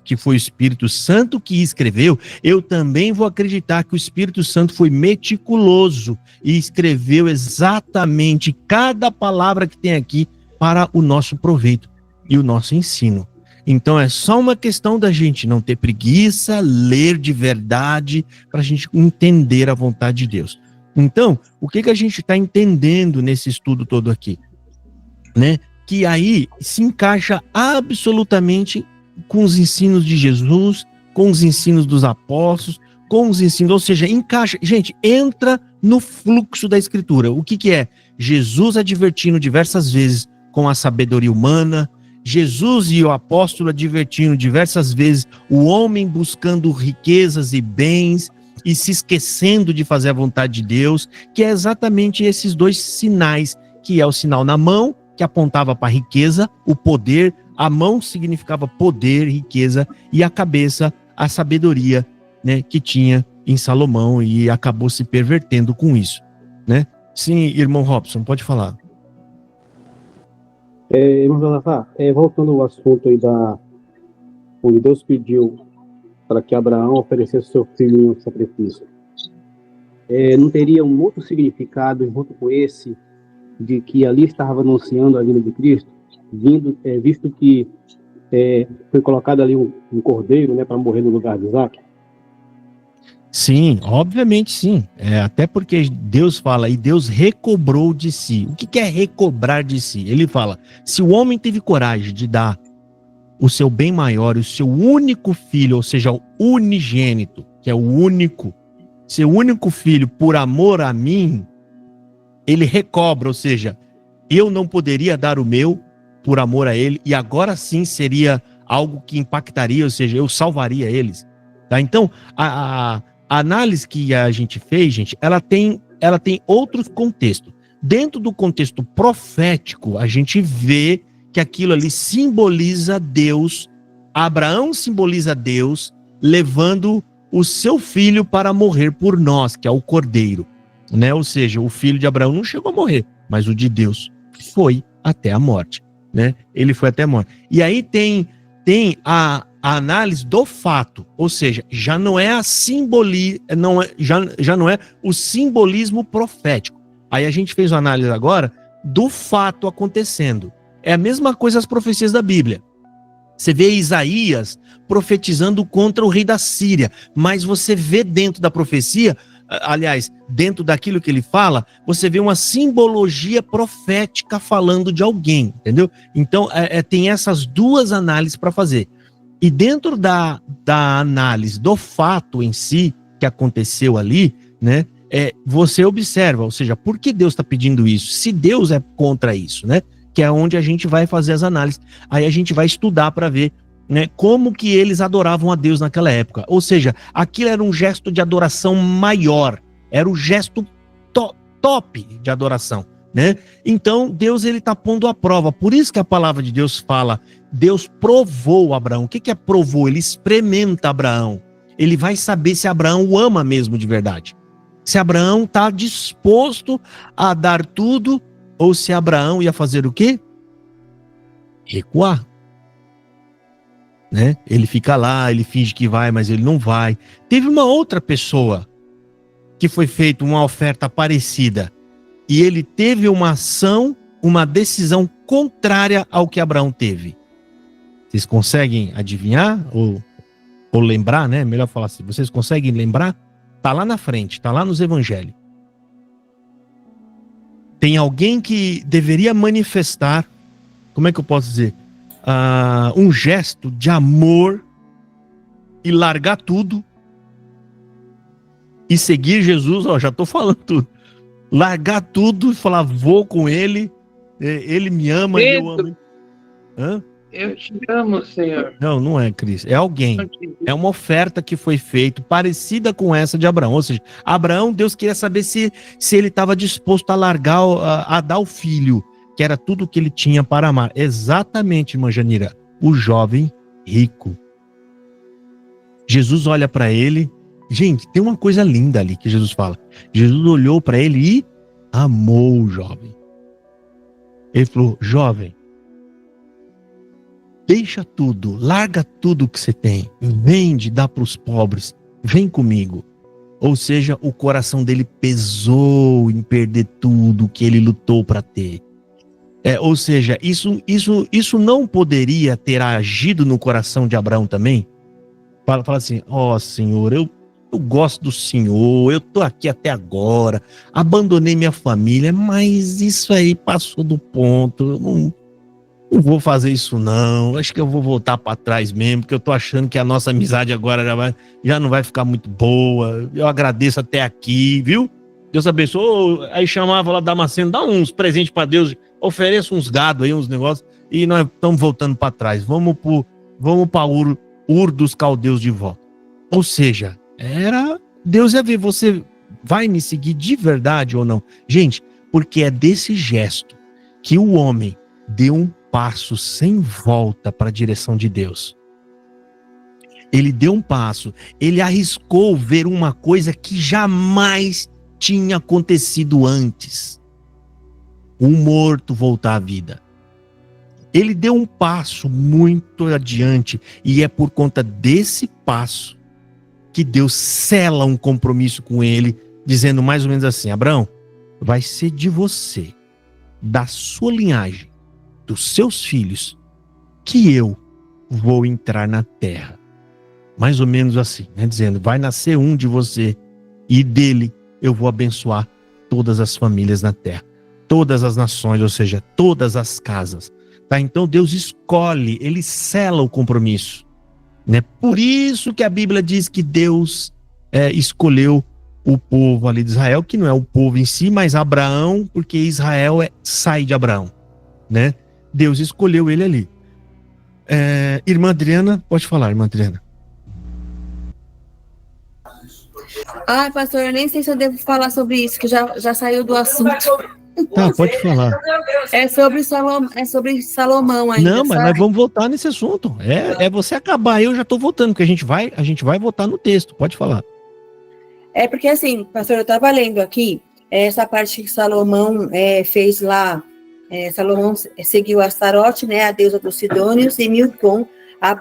que foi o Espírito Santo que escreveu, eu também vou acreditar que o Espírito Santo foi meticuloso e escreveu exatamente cada palavra que tem aqui para o nosso proveito e o nosso ensino. Então é só uma questão da gente não ter preguiça, ler de verdade, para a gente entender a vontade de Deus. Então, o que a gente está entendendo nesse estudo todo aqui? Né? Que aí se encaixa absolutamente com os ensinos de Jesus, com os ensinos dos apóstolos, com os ensinos, ou seja, encaixa, gente, entra no fluxo da Escritura. O que é? Jesus advertindo diversas vezes com a sabedoria humana, Jesus e o apóstolo advertindo diversas vezes o homem buscando riquezas e bens e se esquecendo de fazer a vontade de Deus, que é exatamente esses dois sinais, que é o sinal na mão, que apontava para a riqueza, o poder, a mão significava poder, riqueza, e a cabeça, a sabedoria, né, que tinha em Salomão, e acabou se pervertendo com isso, né? Sim, irmão Robson, pode falar. Irmão Josafá, voltando ao assunto aí onde Deus pediu para que Abraão oferecesse seu filho em sacrifício, não teria um outro significado junto com esse, de que ali estava anunciando a vinda de Cristo, visto que foi colocado ali um cordeiro, né, para morrer no lugar de Isaac? Sim, obviamente sim. Até porque Deus fala, e Deus recobrou de si. O que é recobrar de si? Ele fala, se o homem teve coragem de dar o seu bem maior, o seu único filho, ou seja, o unigênito, que é o único, seu único filho, por amor a mim, ele recobra, ou seja, eu não poderia dar o meu por amor a ele, e agora sim seria algo que impactaria, ou seja, eu salvaria eles. Tá? Então, a análise que a gente fez, gente, ela tem outros contextos. Dentro do contexto profético, a gente vê que aquilo ali simboliza Deus, Abraão simboliza Deus, levando o seu filho para morrer por nós, que é o cordeiro. Né? Ou seja, o filho de Abraão não chegou a morrer, mas o de Deus foi até a morte. Né? Ele foi até a morte. E aí tem a análise do fato, ou seja, já não é já não é o simbolismo profético. Aí a gente fez uma análise agora do fato acontecendo. É a mesma coisa as profecias da Bíblia. Você vê Isaías profetizando contra o rei da Síria, mas você vê dentro da profecia, aliás, dentro daquilo que ele fala, você vê uma simbologia profética falando de alguém, entendeu? Então, tem essas duas análises para fazer. E dentro da análise do fato em si, que aconteceu ali, né, você observa, ou seja, por que Deus está pedindo isso? Se Deus é contra isso, né? Que é onde a gente vai fazer as análises. Aí a gente vai estudar para ver, né, como que eles adoravam a Deus naquela época. Ou seja, aquilo era um gesto de adoração maior, era o gesto top de adoração, né? Então, Deus ele está pondo à prova. Por isso que a palavra de Deus fala, Deus provou Abraão. O que é provou? Ele experimenta Abraão. Ele vai saber se Abraão o ama mesmo de verdade. Se Abraão está disposto a dar tudo, ou se Abraão ia fazer o quê? Recuar. Né? Ele fica lá, ele finge que vai, mas ele não vai. Teve uma outra pessoa que foi feita uma oferta parecida e ele teve uma ação, uma decisão contrária ao que Abraão teve. Vocês conseguem adivinhar ou lembrar, né? Melhor falar assim, vocês conseguem lembrar? Tá lá na frente, tá lá nos evangelhos. Tem alguém que deveria manifestar, como é que eu posso dizer? Um gesto de amor e largar tudo e seguir Jesus. Ó, já estou falando tudo. Largar tudo e falar, vou com ele, ele me ama e eu amo. Hã? Eu te amo, Senhor. Não, não é, Cris. É alguém. É uma oferta que foi feita parecida com essa de Abraão. Ou seja, Abraão, Deus queria saber se ele estava disposto a largar, a dar o filho, que era tudo que ele tinha para amar. Exatamente, irmã Janira. O jovem rico. Jesus olha para ele. Gente, tem uma coisa linda ali que Jesus fala. Jesus olhou para ele e amou o jovem. Ele falou: jovem, deixa tudo, larga tudo que você tem, vende, dá para os pobres, vem comigo. Ou seja, o coração dele pesou em perder tudo que ele lutou para ter. Ou seja, isso não poderia ter agido no coração de Abraão também? Fala assim: ó, Senhor, eu gosto do Senhor, eu estou aqui até agora, abandonei minha família, mas isso aí passou do ponto, eu não vou fazer isso não, acho que eu vou voltar para trás mesmo, porque eu tô achando que a nossa amizade agora já não vai ficar muito boa, eu agradeço até aqui, viu? Deus abençoe. Aí chamava lá Damasceno, dá uns presentes para Deus, ofereça uns gado aí, uns negócios, e nós estamos voltando para trás, vamos para Ur dos Caldeus de volta. Ou seja, Deus ia ver, você vai me seguir de verdade ou não? Gente, porque é desse gesto que o homem deu um passo sem volta para a direção de Deus. Ele deu um passo, ele arriscou ver uma coisa que jamais tinha acontecido antes. Um morto voltar à vida. Ele deu um passo muito adiante, e é por conta desse passo que Deus sela um compromisso com ele, dizendo mais ou menos assim: Abraão, vai ser de você, da sua linhagem, dos seus filhos, que eu vou entrar na terra. Mais ou menos assim, né? Dizendo, vai nascer um de você, e dele eu vou abençoar todas as famílias na terra, todas as nações, ou seja, todas as casas. Tá? Então Deus escolhe, ele sela o compromisso. Né? Por isso que a Bíblia diz que Deus escolheu o povo ali de Israel, que não é o povo em si, mas Abraão, porque Israel sai de Abraão. Né? Deus escolheu ele ali. Irmã Adriana, pode falar, irmã Adriana. Ai, pastor, eu nem sei se eu devo falar sobre isso, que já saiu do assunto. Tá, pode falar. É sobre Salomão ainda. Não, mas sabe? nós vamos voltar nesse assunto. É você acabar, eu já estou voltando, porque a gente vai voltar no texto. Pode falar. É porque assim, pastor, eu estava lendo aqui, essa parte que Salomão fez lá. Salomão seguiu Astarote, né, a deusa dos Sidônios, e Milcom, a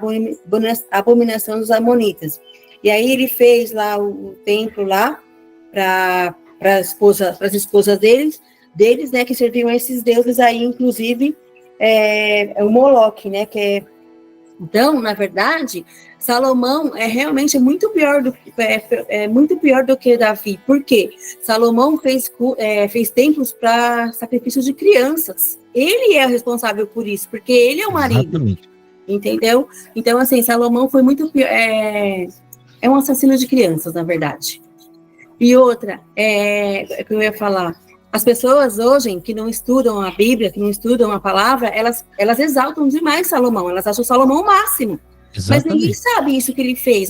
abominação dos Amonitas. E aí ele fez lá o templo lá para as esposas deles, né, que serviam a esses deuses aí, inclusive o Moloque, né, então, na verdade, Salomão é realmente muito pior do que Davi. Por quê? Salomão fez templos para sacrifício de crianças. Ele é o responsável por isso, porque ele é o marido. Exatamente. Entendeu? Então, assim, Salomão foi muito pior. É um assassino de crianças, na verdade. E outra, que eu ia falar, as pessoas hoje que não estudam a Bíblia, que não estudam a palavra, elas exaltam demais Salomão, elas acham Salomão o máximo. Exatamente. Mas ninguém sabe isso que ele fez.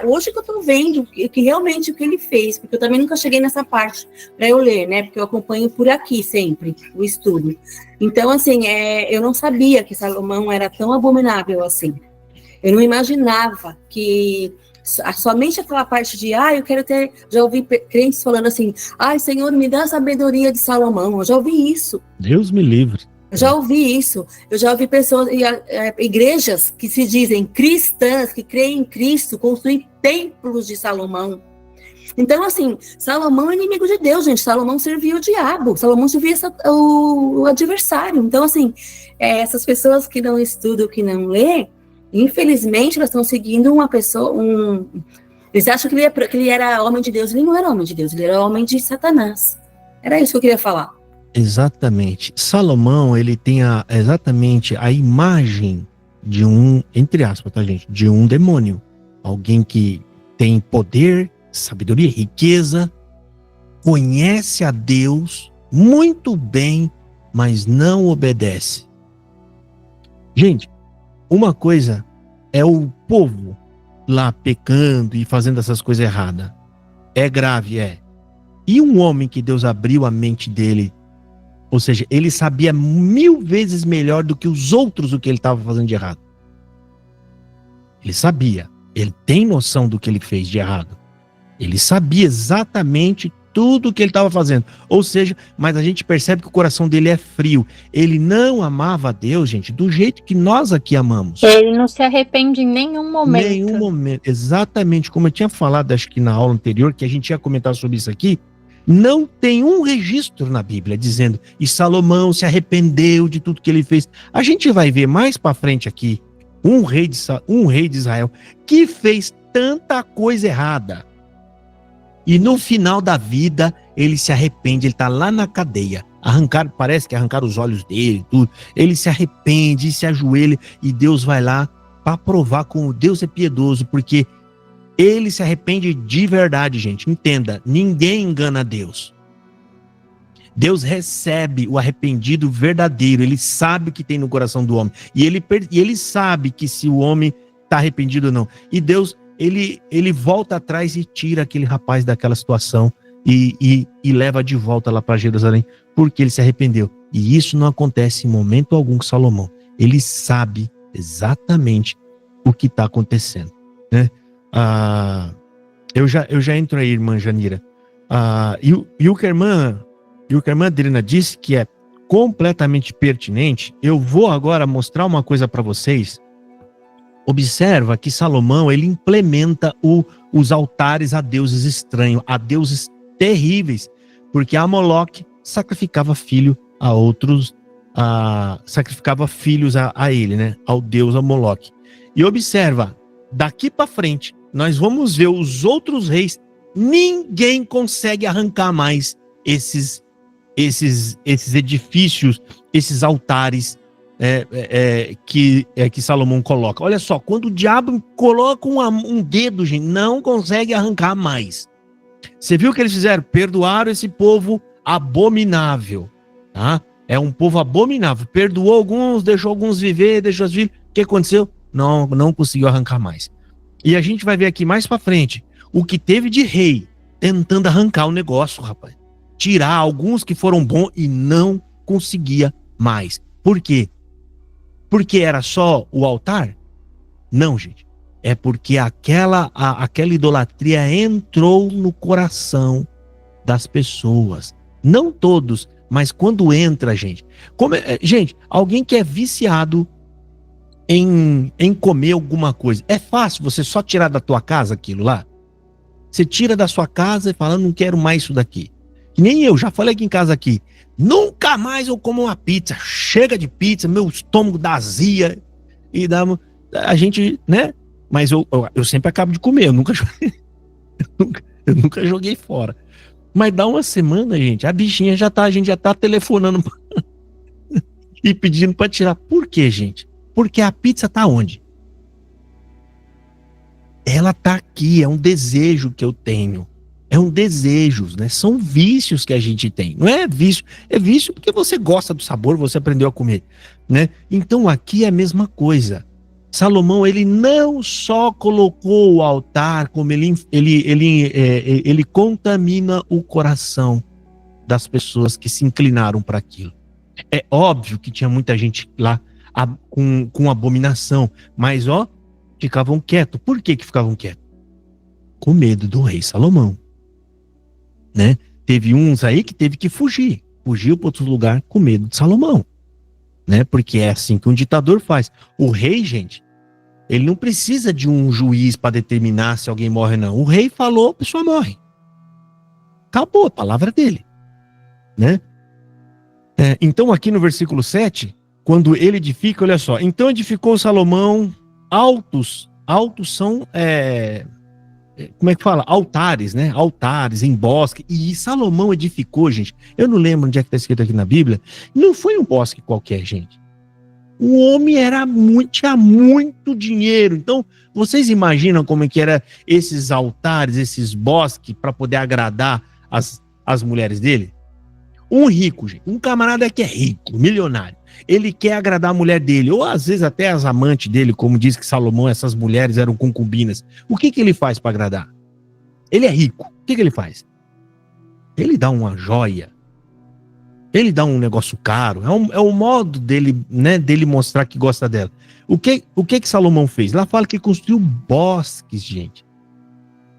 Hoje que eu tô vendo que realmente o que ele fez, porque eu também nunca cheguei nessa parte para eu ler, né? Porque eu acompanho por aqui sempre o estudo. Então, assim, eu não sabia que Salomão era tão abominável assim. Eu não imaginava que somente aquela parte de, eu quero ter, já ouvi crentes falando assim, Senhor, me dá a sabedoria de Salomão, eu já ouvi isso. Deus me livre. Eu já ouvi isso, eu já ouvi pessoas, igrejas que se dizem cristãs, que creem em Cristo, construem templos de Salomão. Então, assim, Salomão é inimigo de Deus, gente, Salomão servia o diabo, Salomão servia o adversário. Então, assim, essas pessoas que não estudam, que não lê, infelizmente, elas estão seguindo uma pessoa, eles acham que ele era homem de Deus. Ele não era homem de Deus, ele era homem de Satanás. Era isso que eu queria falar. Exatamente. Salomão, ele tem exatamente a imagem de um, entre aspas, tá, gente? De um demônio. Alguém que tem poder, sabedoria, riqueza, conhece a Deus muito bem, mas não obedece. Gente, uma coisa é o povo lá pecando e fazendo essas coisas erradas. É grave, é. E um homem que Deus abriu a mente dele, ou seja, ele sabia 1000 vezes melhor do que os outros o que ele estava fazendo de errado. Ele sabia, ele tem noção do que ele fez de errado. Ele sabia exatamente tudo o que ele estava fazendo. Ou seja, mas a gente percebe que o coração dele é frio. Ele não amava a Deus, gente, do jeito que nós aqui amamos. Ele não se arrepende em nenhum momento. Nenhum momento. Exatamente como eu tinha falado, acho que na aula anterior, que a gente ia comentar sobre isso aqui, não tem um registro na Bíblia dizendo e Salomão se arrependeu de tudo que ele fez. A gente vai ver mais para frente aqui um rei de Israel que fez tanta coisa errada. E no final da vida, ele se arrepende, ele está lá na cadeia. Parece que arrancaram os olhos dele, tudo. Ele se arrepende, se ajoelha, e Deus vai lá para provar como Deus é piedoso, porque ele se arrepende de verdade, gente. Entenda, ninguém engana Deus. Deus recebe o arrependido verdadeiro, ele sabe o que tem no coração do homem. E ele sabe que se o homem está arrependido ou não. E Deus... Ele volta atrás e tira aquele rapaz daquela situação e leva de volta lá para Jerusalém, porque ele se arrependeu. E isso não acontece em momento algum com Salomão. Ele sabe exatamente o que está acontecendo, né? Eu já entro aí, irmã Janira. E o que a irmã Adriana disse que é completamente pertinente. Eu vou agora mostrar uma coisa para vocês. Observa que Salomão, ele implementa os altares a deuses estranhos, a deuses terríveis, porque a Moloque sacrificava filho a outros, sacrificava filhos a ele, né? Ao deus Moloque. E observa, daqui para frente, nós vamos ver os outros reis, ninguém consegue arrancar mais esses edifícios, esses altares que Salomão coloca. Olha só, quando o diabo coloca um dedo, gente, não consegue arrancar mais. Você viu o que eles fizeram? Perdoaram esse povo abominável, tá? É um povo abominável. Perdoou alguns, deixou alguns viver, deixou as filhas. O que aconteceu? Não conseguiu arrancar mais. E a gente vai ver aqui mais pra frente o que teve de rei tentando arrancar o negócio, rapaz. Tirar alguns que foram bons e não conseguia mais. Por quê? Porque era só o altar? Não, gente. É porque aquela idolatria entrou no coração das pessoas. Não todos, mas quando entra, gente. Gente, alguém que é viciado em comer alguma coisa, é fácil você só tirar da tua casa aquilo lá? Você tira da sua casa e fala, não quero mais isso daqui. Que nem eu, já falei aqui em casa aqui. Nunca mais eu como uma pizza. Chega de pizza, meu estômago dá azia. E dá... A gente, né? Mas eu sempre acabo de comer. Eu nunca joguei fora. Mas dá uma semana, gente, a bichinha a gente já tá telefonando e pedindo para tirar. Por quê, gente? Porque a pizza tá onde? Ela tá aqui, é um desejo que eu tenho. É um desejo, né? São vícios que a gente tem. Não é vício porque você gosta do sabor, você aprendeu a comer, né? Então aqui é a mesma coisa. Salomão, ele não só colocou o altar, como ele contamina o coração das pessoas que se inclinaram para aquilo. É óbvio que tinha muita gente lá com abominação, mas ficavam quietos. Por que ficavam quietos? Com medo do rei Salomão, né? Teve uns aí que teve que fugir. Fugiu para outro lugar com medo de Salomão, né? Porque é assim que um ditador faz. O rei, gente, ele não precisa de um juiz para determinar se alguém morre ou não. O rei falou, a pessoa morre. Acabou, a palavra dele, né? Então aqui no versículo 7, quando ele edifica, olha só. Então edificou Salomão altos são... como é que fala? Altares, né? Altares em bosque. E Salomão edificou, gente. Eu não lembro onde é que está escrito aqui na Bíblia. Não foi um bosque qualquer, gente. O homem tinha muito dinheiro. Então, vocês imaginam como é que era esses altares, esses bosques, para poder agradar as mulheres dele? Um rico, gente. Um camarada que é rico, milionário. ele quer agradar a mulher dele, ou às vezes até as amantes dele, como diz que Salomão, essas mulheres eram concubinas. O que ele faz para agradar? Ele é rico. O que ele faz? Ele dá uma joia. Ele dá um negócio caro. É o modo dele, né, dele mostrar que gosta dela. O que Salomão fez? Lá fala que construiu bosques, gente.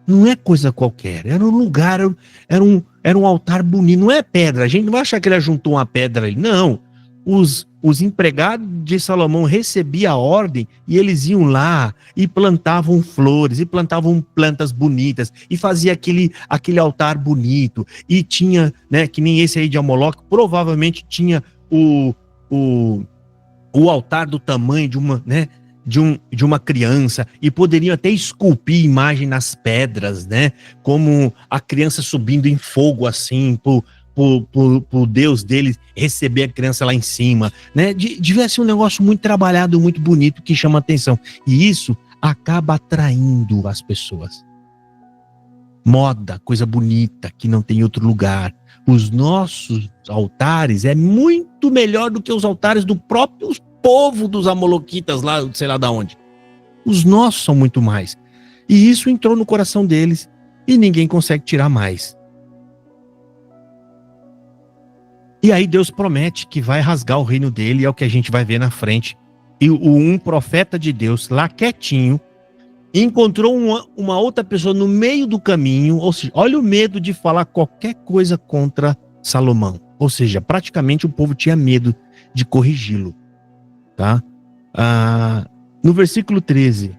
Não é coisa qualquer. Era um lugar, era um altar bonito. Não é pedra. A gente não vai achar que ele juntou uma pedra ali. Não. Os empregados de Salomão recebiam a ordem e eles iam lá e plantavam flores, e plantavam plantas bonitas, e fazia aquele altar bonito. E tinha, né, que nem esse aí de Moloque, provavelmente tinha o altar do tamanho de uma, né, de uma criança, e poderiam até esculpir imagem nas pedras, né, como a criança subindo em fogo assim, pro Deus deles receber a criança lá em cima, né? Devia ser um negócio muito trabalhado, muito bonito, que chama atenção. E isso acaba atraindo as pessoas. Moda, coisa bonita, que não tem outro lugar. Os nossos altares é muito melhor do que os altares do próprio povo dos amoloquitas lá, sei lá de onde. Os nossos são muito mais. E isso entrou no coração deles e ninguém consegue tirar mais. E aí Deus promete que vai rasgar o reino dele, é o que a gente vai ver na frente. E um profeta de Deus, lá quietinho, encontrou uma outra pessoa no meio do caminho, ou seja, olha o medo de falar qualquer coisa contra Salomão. Ou seja, praticamente o povo tinha medo de corrigi-lo. Tá? No versículo 13.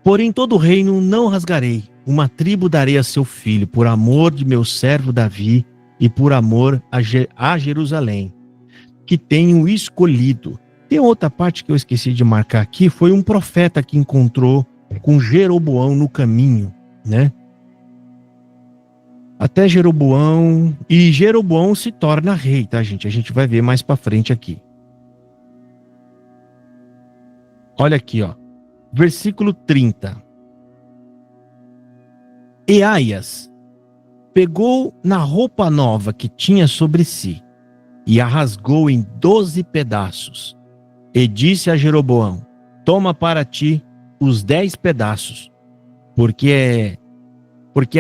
Porém todo o reino não rasgarei, uma tribo darei a seu filho, por amor de meu servo Davi, e por amor a Jerusalém, que tenho escolhido. Tem outra parte que eu esqueci de marcar aqui, foi um profeta que encontrou com Jeroboão no caminho, né? Até Jeroboão, e Jeroboão se torna rei, tá, gente? A gente vai ver mais pra frente aqui. Olha aqui, ó. Versículo 30. Eaias pegou na roupa nova que tinha sobre si e a rasgou em 12 pedaços e disse a Jeroboão: toma para ti os 10 pedaços, porque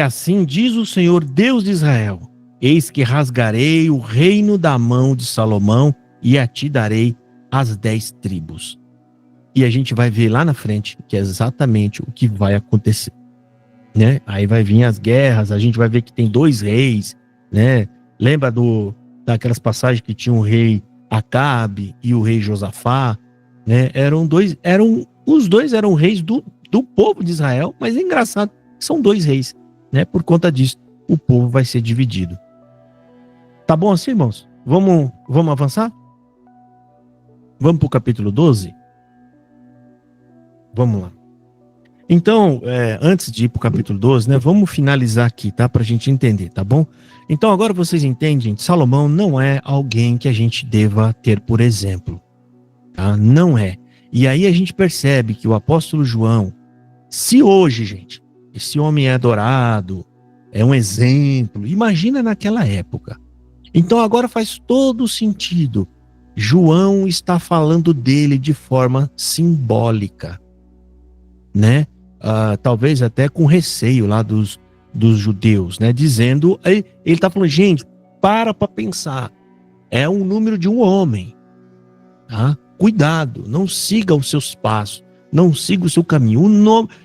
assim diz o Senhor Deus de Israel: eis que rasgarei o reino da mão de Salomão e a ti darei as 10 tribos. E a gente vai ver lá na frente que é exatamente o que vai acontecer. Né? Aí vai vir as guerras, a gente vai ver que tem 2 reis, né? Lembra daquelas passagens que tinha o rei Acabe e o rei Josafá, né? Os dois eram reis do povo de Israel, mas é engraçado, são 2 reis, né? Por conta disso, o povo vai ser dividido. Tá bom assim, irmãos? Vamos avançar? Vamos para o capítulo 12? Vamos lá. Então, antes de ir para o capítulo 12, né, vamos finalizar aqui, tá? Para a gente entender, tá bom? Então, agora vocês entendem, Salomão não é alguém que a gente deva ter por exemplo, tá? Não é. E aí a gente percebe que o apóstolo João, se hoje, gente, esse homem é adorado, é um exemplo, imagina naquela época. Então, agora faz todo sentido. João está falando dele de forma simbólica, né? Talvez até com receio lá dos judeus, né? Dizendo, ele está falando, gente, para pensar, é um número de um homem, tá? Cuidado, não siga os seus passos, não siga o seu caminho,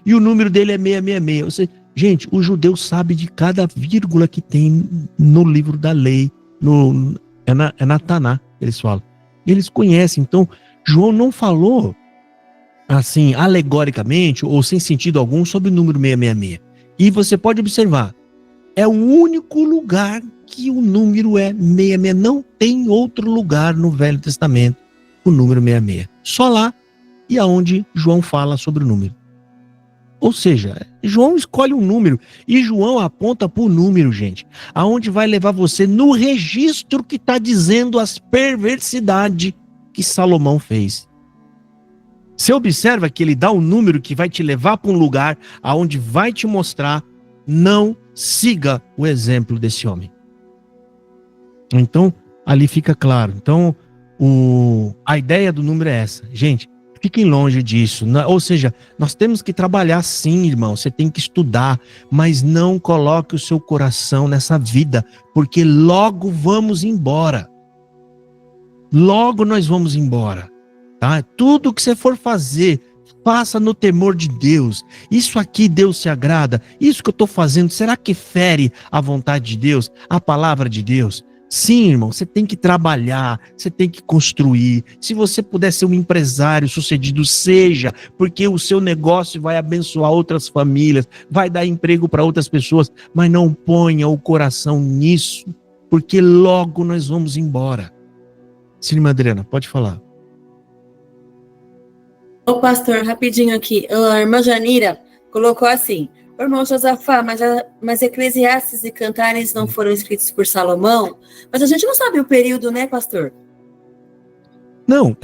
e o número dele é 666, ou seja, gente, o judeu sabe de cada vírgula que tem no livro da lei, é na Taná, eles falam, eles conhecem. Então João não falou assim, alegoricamente ou sem sentido algum sobre o número 666. E você pode observar, é o único lugar que o número é 666. Não tem outro lugar no Velho Testamento o número 66. Só lá e aonde João fala sobre o número. Ou seja, João escolhe um número e João aponta para o número, gente, aonde vai levar você no registro que está dizendo as perversidades que Salomão fez. Você observa que ele dá um número que vai te levar para um lugar aonde vai te mostrar, não siga o exemplo desse homem. Então, ali fica claro. Então, a ideia do número é essa. Gente, fiquem longe disso. Ou seja, nós temos que trabalhar sim, irmão. Você tem que estudar, mas não coloque o seu coração nessa vida, porque logo vamos embora. Logo nós vamos embora. Tá? Tudo que você for fazer, faça no temor de Deus. Isso aqui Deus se agrada. Isso que eu estou fazendo, será que fere a vontade de Deus, a palavra de Deus? Sim, irmão, você tem que trabalhar, você tem que construir. Se você puder ser um empresário sucedido, seja, porque o seu negócio vai abençoar outras famílias, vai dar emprego para outras pessoas, mas não ponha o coração nisso, porque logo nós vamos embora. Sim, irmã Adriana, pode falar. Ô pastor, rapidinho aqui, a irmã Janira colocou assim: ô irmão Josafá, mas Eclesiastes e Cantares não foram escritos por Salomão? Mas a gente não sabe o período, né, pastor? Não,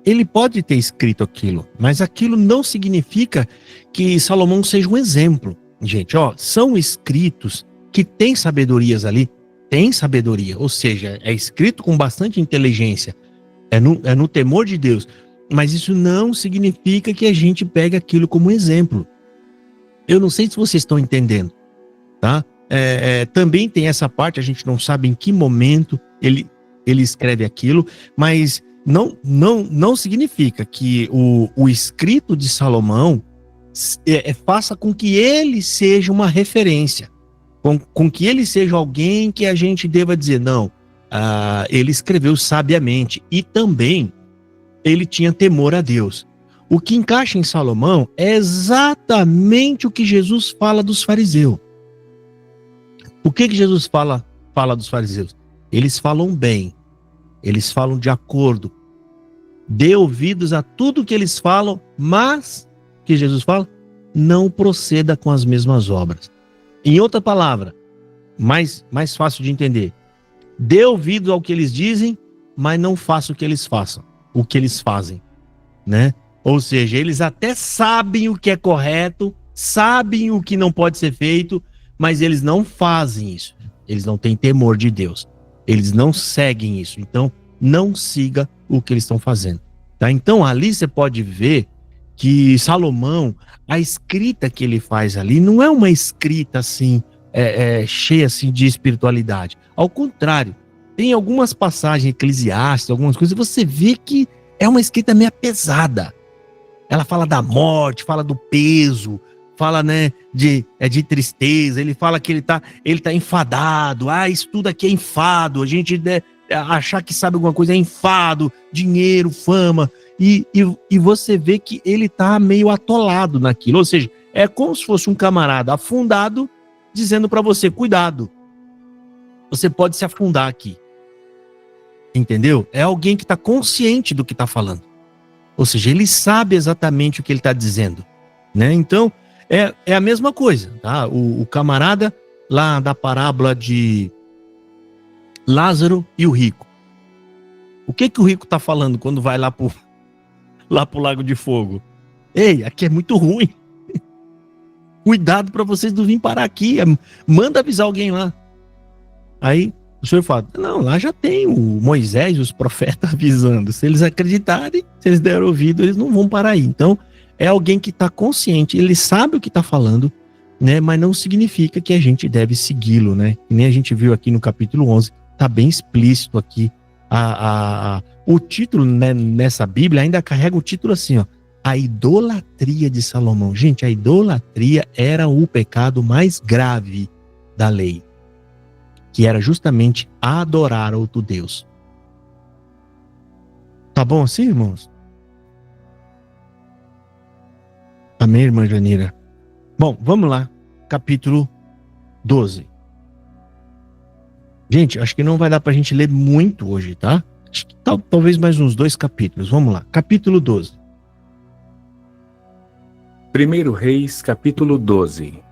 ele pode ter escrito aquilo, mas aquilo não significa que Salomão seja um exemplo. Gente, são escritos que têm sabedorias ali, tem sabedoria, ou seja, é escrito com bastante inteligência, é no temor de Deus, mas isso não significa que a gente pegue aquilo como exemplo. Eu não sei se vocês estão entendendo, tá? Também tem essa parte, a gente não sabe em que momento ele escreve aquilo, mas não significa que o escrito de Salomão faça com que ele seja uma referência, com que ele seja alguém que a gente deva dizer, não, ele escreveu sabiamente, e também ele tinha temor a Deus. O que encaixa em Salomão é exatamente o que Jesus fala dos fariseus. O que Jesus fala dos fariseus? Eles falam bem, eles falam de acordo. Dê ouvidos a tudo que eles falam, mas, o que Jesus fala? Não proceda com as mesmas obras. Em outra palavra, mais fácil de entender, dê ouvidos ao que eles dizem, mas não faça o que eles fazem, né? Ou seja, eles até sabem o que é correto, sabem o que não pode ser feito, mas eles não fazem isso. Eles não têm temor de Deus. Eles não seguem isso. Então, não siga o que eles estão fazendo. Tá? Então, ali você pode ver que Salomão, a escrita que ele faz ali, não é uma escrita assim, cheia assim, de espiritualidade. Ao contrário, tem algumas passagens eclesiásticas, algumas coisas, você vê que é uma escrita meio pesada. Ela fala da morte, fala do peso, fala, né, de tristeza, ele fala que ele tá enfadado, isso tudo aqui é enfado, a gente achar que sabe alguma coisa é enfado, dinheiro, fama, e você vê que ele tá meio atolado naquilo, ou seja, é como se fosse um camarada afundado, dizendo para você, cuidado, você pode se afundar aqui, entendeu? É alguém que tá consciente do que tá falando. Ou seja, ele sabe exatamente o que ele está dizendo, né? Então, é a mesma coisa, tá? O camarada lá da parábola de Lázaro e o rico. O que o rico está falando quando vai lá pro Lago de Fogo? Ei, aqui é muito ruim. Cuidado para vocês não virem parar aqui. Manda avisar alguém lá. Aí o senhor fala, não, lá já tem o Moisés e os profetas avisando. Se eles acreditarem, se eles derem ouvido, eles não vão parar aí. Então, é alguém que está consciente, ele sabe o que está falando, né? Mas não significa que a gente deve segui-lo, né? E nem a gente viu aqui no capítulo 11, está bem explícito aqui. O título, né, nessa Bíblia ainda carrega o título assim, ó, a idolatria de Salomão. Gente, a idolatria era o pecado mais grave da lei, que era justamente adorar outro Deus. Tá bom assim, irmãos? Amém, irmã Janira? Bom, vamos lá. Capítulo 12. Gente, acho que não vai dar pra gente ler muito hoje, tá? Acho que talvez mais uns 2 capítulos. Vamos lá. Capítulo 12. 1 Reis, capítulo 12.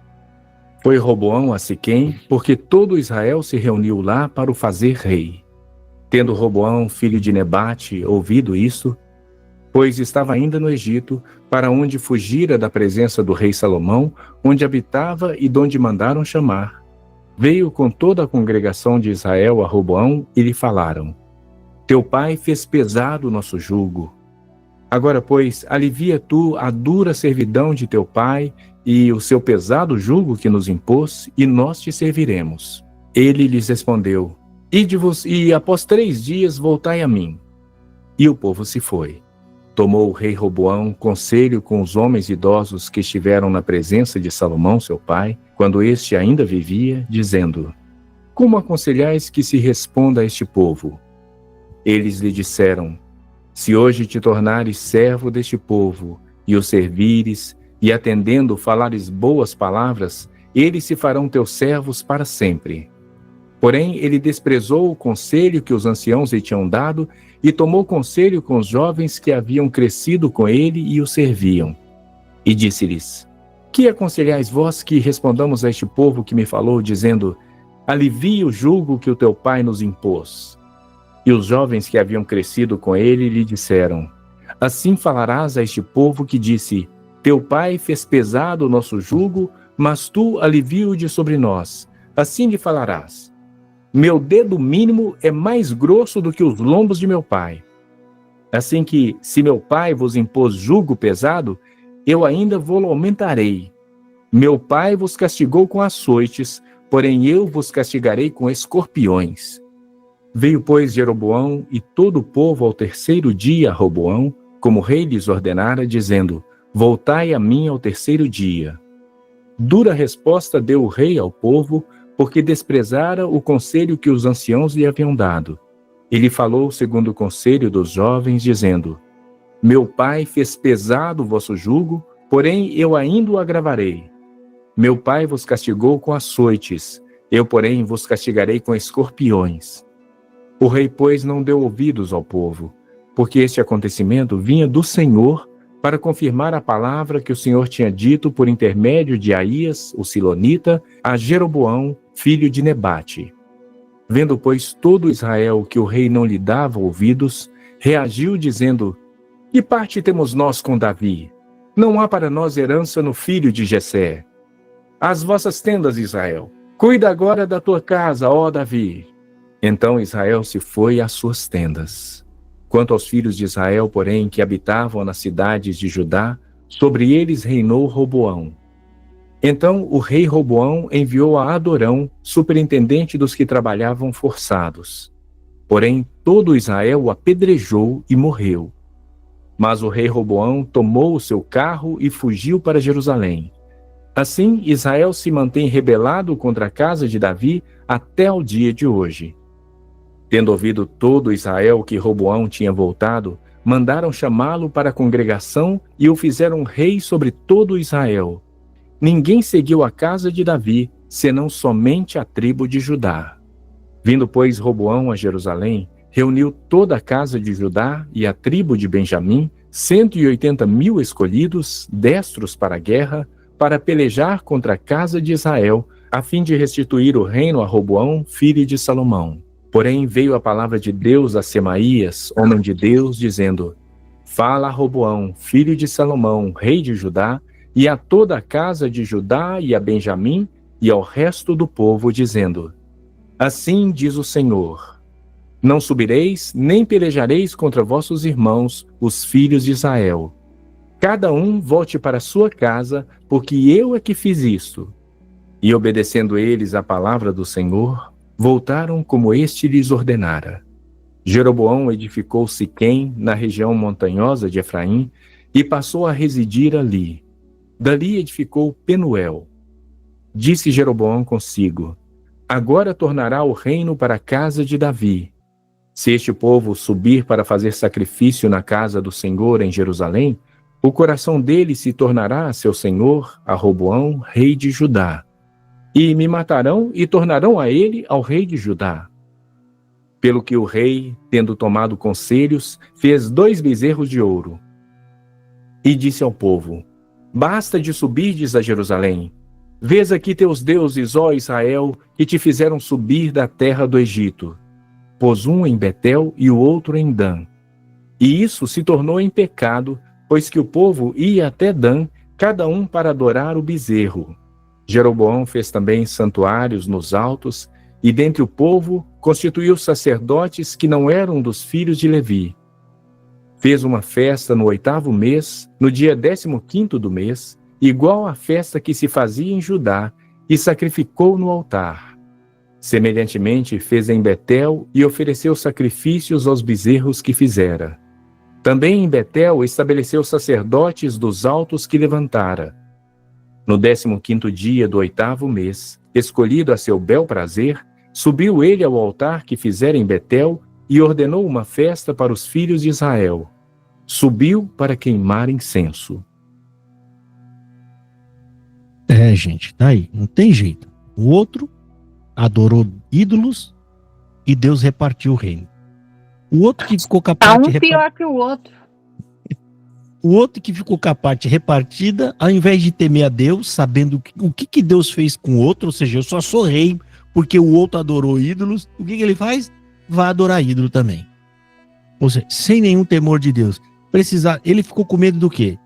Foi Roboão a Siquém, porque todo Israel se reuniu lá para o fazer rei. Tendo Roboão, filho de Nebate, ouvido isso, pois estava ainda no Egito, para onde fugira da presença do rei Salomão, onde habitava e donde mandaram chamar, veio com toda a congregação de Israel a Roboão e lhe falaram: Teu pai fez pesado o nosso jugo. Agora, pois, alivia tu a dura servidão de teu pai e o seu pesado jugo que nos impôs, e nós te serviremos. Ele lhes respondeu: Ide-vos, e após 3 dias voltai a mim. E o povo se foi. Tomou o rei Roboão conselho com os homens idosos que estiveram na presença de Salomão, seu pai, quando este ainda vivia, dizendo: Como aconselhais que se responda a este povo? Eles lhe disseram: Se hoje te tornares servo deste povo, e o servires, e atendendo falares boas palavras, eles se farão teus servos para sempre. Porém, ele desprezou o conselho que os anciãos lhe tinham dado, e tomou conselho com os jovens que haviam crescido com ele e o serviam. E disse-lhes: Que aconselhais vós que respondamos a este povo que me falou, dizendo: Alivie o jugo que o teu pai nos impôs? E os jovens que haviam crescido com ele lhe disseram: Assim falarás a este povo que disse: Teu pai fez pesado o nosso jugo, mas tu alivia-o de sobre nós. Assim lhe falarás: Meu dedo mínimo é mais grosso do que os lombos de meu pai. Assim que, se meu pai vos impôs jugo pesado, eu ainda vou aumentarei. Meu pai vos castigou com açoites, porém eu vos castigarei com escorpiões. Veio, pois, Jeroboão e todo o povo ao 3º dia a Roboão, como o rei lhes ordenara, dizendo: Voltai a mim ao 3º dia. Dura resposta deu o rei ao povo, porque desprezara o conselho que os anciãos lhe haviam dado. Ele falou segundo o conselho dos jovens, dizendo: Meu pai fez pesado o vosso jugo, porém eu ainda o agravarei. Meu pai vos castigou com açoites, eu, porém, vos castigarei com escorpiões. O rei, pois, não deu ouvidos ao povo, porque este acontecimento vinha do Senhor para confirmar a palavra que o Senhor tinha dito por intermédio de Aías, o Silonita, a Jeroboão, filho de Nebate. Vendo, pois, todo Israel que o rei não lhe dava ouvidos, reagiu dizendo: Que parte temos nós com Davi? Não há para nós herança no filho de Jessé. As vossas tendas, Israel, cuida agora da tua casa, ó Davi. Então Israel se foi às suas tendas. Quanto aos filhos de Israel, porém, que habitavam nas cidades de Judá, sobre eles reinou Roboão. Então o rei Roboão enviou a Adorão, superintendente dos que trabalhavam forçados. Porém, todo Israel o apedrejou e morreu. Mas o rei Roboão tomou o seu carro e fugiu para Jerusalém. Assim, Israel se mantém rebelado contra a casa de Davi até ao dia de hoje. Tendo ouvido todo Israel que Roboão tinha voltado, mandaram chamá-lo para a congregação e o fizeram rei sobre todo Israel. Ninguém seguiu a casa de Davi, senão somente a tribo de Judá. Vindo, pois, Roboão a Jerusalém, reuniu toda a casa de Judá e a tribo de Benjamim, 180.000 escolhidos, destros para a guerra, para pelejar contra a casa de Israel, a fim de restituir o reino a Roboão, filho de Salomão. Porém veio a palavra de Deus a Semaías, homem de Deus, dizendo: Fala a Roboão, filho de Salomão, rei de Judá, e a toda a casa de Judá e a Benjamim, e ao resto do povo, dizendo: Assim diz o Senhor: Não subireis, nem pelejareis contra vossos irmãos, os filhos de Israel. Cada um volte para sua casa, porque eu é que fiz isto. E obedecendo eles à palavra do Senhor, voltaram como este lhes ordenara. Jeroboão edificou Siquém, na região montanhosa de Efraim, e passou a residir ali. Dali edificou Penuel. Disse Jeroboão consigo: Agora tornará o reino para a casa de Davi. Se este povo subir para fazer sacrifício na casa do Senhor em Jerusalém, o coração dele se tornará a seu senhor, a Roboão, rei de Judá. E me matarão e tornarão a ele ao rei de Judá. Pelo que o rei, tendo tomado conselhos, fez 2 bezerros de ouro. E disse ao povo: Basta de subirdes a Jerusalém. Vês aqui teus deuses, ó Israel, que te fizeram subir da terra do Egito. Pôs um em Betel e o outro em Dan. E isso se tornou em pecado, pois que o povo ia até Dan, cada um para adorar o bezerro. Jeroboão fez também santuários nos altos, e dentre o povo constituiu sacerdotes que não eram dos filhos de Levi. Fez uma festa no 8º mês, no dia 15º do mês, igual à festa que se fazia em Judá, e sacrificou no altar. Semelhantemente fez em Betel e ofereceu sacrifícios aos bezerros que fizera. Também em Betel estabeleceu sacerdotes dos altos que levantara. No 15º dia do 8º mês, escolhido a seu bel prazer, subiu ele ao altar que fizera em Betel e ordenou uma festa para os filhos de Israel. Subiu para queimar incenso. Gente, tá aí, não tem jeito. O outro adorou ídolos e Deus repartiu o reino. O outro que ficou com a parte pior que o outro. O outro que ficou com a parte repartida, ao invés de temer a Deus, sabendo o que Deus fez com o outro, ou seja, eu só sou rei porque o outro adorou ídolos, o que ele faz? Vai adorar ídolo também. Ou seja, sem nenhum temor de Deus. Ele ficou com medo do quê?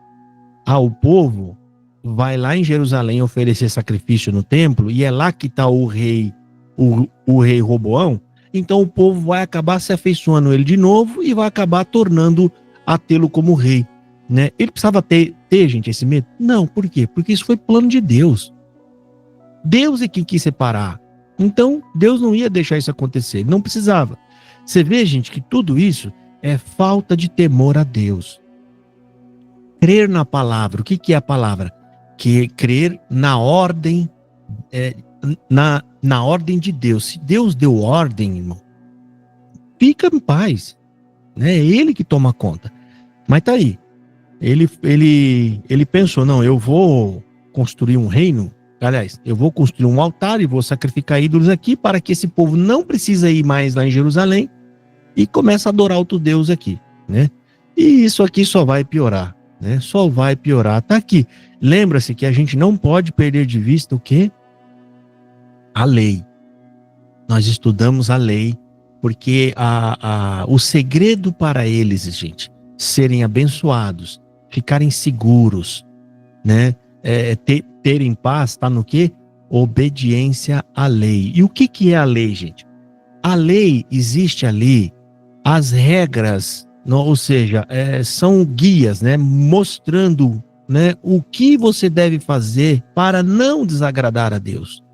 O povo vai lá em Jerusalém oferecer sacrifício no templo, e é lá que está o rei Roboão, então o povo vai acabar se afeiçoando ele de novo e vai acabar tornando a tê-lo como rei. Né? Ele precisava ter, gente, esse medo? Não, por quê? Porque isso foi plano de Deus. Deus é quem quis separar. Então, Deus não ia deixar isso acontecer, ele não precisava. Você vê, gente, que tudo isso é falta de temor a Deus. Crer na palavra. O que é a palavra? Que crer na ordem, na ordem de Deus. Se Deus deu ordem, irmão, fica em paz. Né? É ele que toma conta. Mas tá aí. Ele pensou, não, eu vou construir um reino, aliás, eu vou construir um altar e vou sacrificar ídolos aqui para que esse povo não precise ir mais lá em Jerusalém e comece a adorar outro Deus aqui, né? E isso aqui só vai piorar, né? Só vai piorar. Tá aqui. Lembra-se que a gente não pode perder de vista o quê? A lei. Nós estudamos a lei porque o segredo para eles, gente, serem abençoados, ficarem seguros, né? Terem paz, está no quê? Obediência à lei. E o que é a lei, gente? A lei, existe ali as regras, ou seja, são guias, né? Mostrando, né, o que você deve fazer para não desagradar a Deus.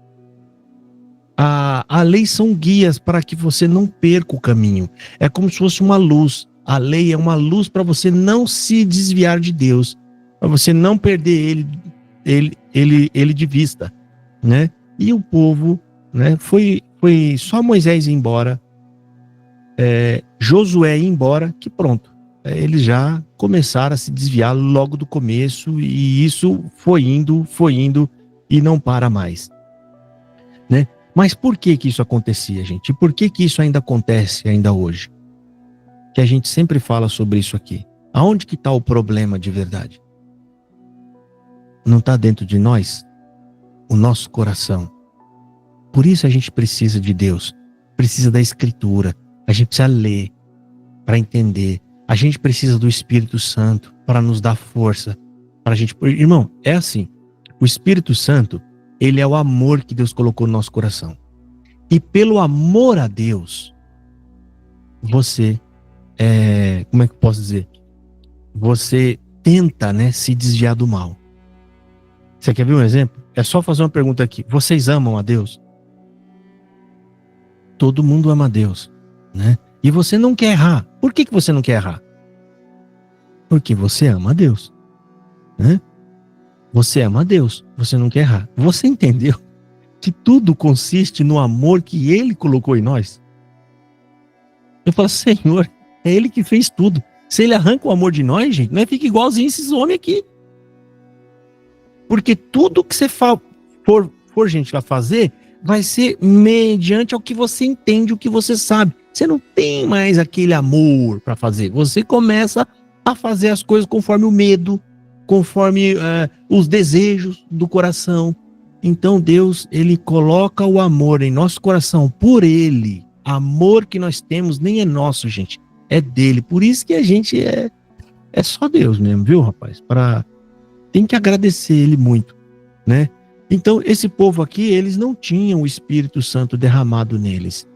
A lei são guias para que você não perca o caminho. É como se fosse uma luz. A lei é uma luz para você não se desviar de Deus, para você não perder ele de vista, né? E o povo, né? Foi só Moisés ir embora, Josué ir embora, que pronto. Eles já começaram a se desviar logo do começo e isso foi indo e não para mais, né? Mas por que isso acontecia, gente? E por que isso ainda acontece ainda hoje? Que a gente sempre fala sobre isso aqui. Aonde que está o problema de verdade? Não está dentro de nós? O nosso coração. Por isso a gente precisa de Deus. Precisa da Escritura. A gente precisa ler para entender. A gente precisa do Espírito Santo para nos dar força. Para a gente... Irmão, é assim. O Espírito Santo, ele é o amor que Deus colocou no nosso coração. E pelo amor a Deus, você... como é que eu posso dizer? Você tenta, né, se desviar do mal. Você quer ver um exemplo? É só fazer uma pergunta aqui. Vocês amam a Deus? Todo mundo ama a Deus, né? E você não quer errar. Por que você não quer errar? Porque você ama a Deus, né? Você ama a Deus, você não quer errar. Você entendeu que tudo consiste no amor que Ele colocou em nós? Eu falo, Senhor, é Ele que fez tudo. Se Ele arranca o amor de nós, gente, não fica igualzinho esses homens aqui. Porque tudo que você for gente, vai fazer, vai ser mediante ao que você entende, o que você sabe. Você não tem mais aquele amor para fazer. Você começa a fazer as coisas conforme o medo, conforme os desejos do coração. Então Deus, Ele coloca o amor em nosso coração por Ele. Amor que nós temos nem é nosso, gente. É dele. Por isso que a gente é só Deus mesmo, viu, rapaz? Tem que agradecer Ele muito, né? Então, esse povo aqui, eles não tinham o Espírito Santo derramado neles.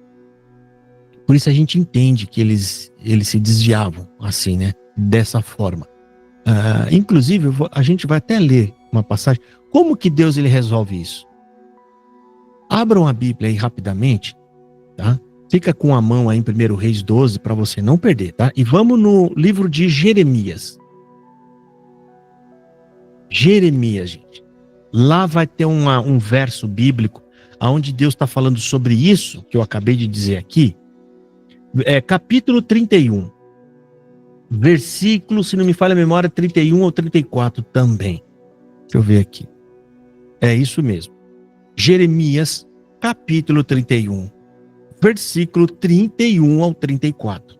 Por isso a gente entende que eles se desviavam assim, né? Dessa forma. Inclusive, a gente vai até ler uma passagem. Como que Deus ele resolve isso? Abram a Bíblia aí rapidamente, tá? Fica com a mão aí em 1 Reis 12 para você não perder, tá? E vamos no livro de Jeremias. Jeremias, gente. Lá vai ter um verso bíblico onde Deus está falando sobre isso que eu acabei de dizer aqui. Capítulo 31. Versículo, se não me falha a memória, 31 ou 34 também. Deixa eu ver aqui. É isso mesmo. Jeremias, capítulo 31. Versículo 31 ao 34.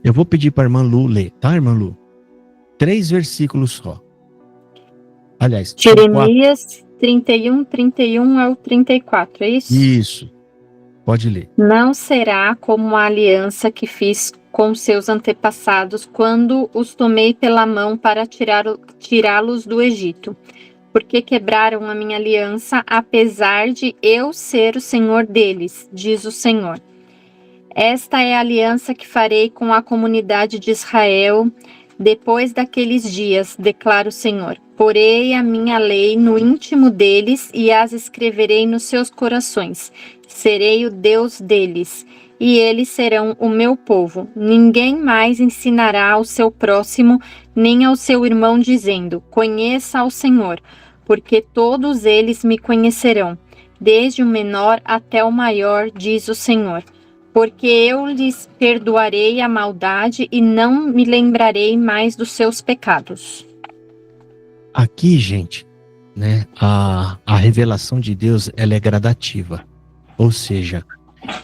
Eu vou pedir para a irmã Lu ler, tá, irmã Lu? 3 versículos só. Aliás, Jeremias 31 ao 34, é isso? Isso. Pode ler. Não será como a aliança que fiz com seus antepassados quando os tomei pela mão para tirá-los do Egito, porque quebraram a minha aliança, apesar de eu ser o Senhor deles, diz o Senhor. Esta é a aliança que farei com a comunidade de Israel depois daqueles dias, declara o Senhor. Porei a minha lei no íntimo deles e as escreverei nos seus corações. Serei o Deus deles, e eles serão o meu povo. Ninguém mais ensinará ao seu próximo, nem ao seu irmão, dizendo: conheça ao Senhor, porque todos eles me conhecerão, desde o menor até o maior, diz o Senhor. Porque eu lhes perdoarei a maldade e não me lembrarei mais dos seus pecados. Aqui, gente, né, a revelação de Deus, ela é gradativa. Ou seja,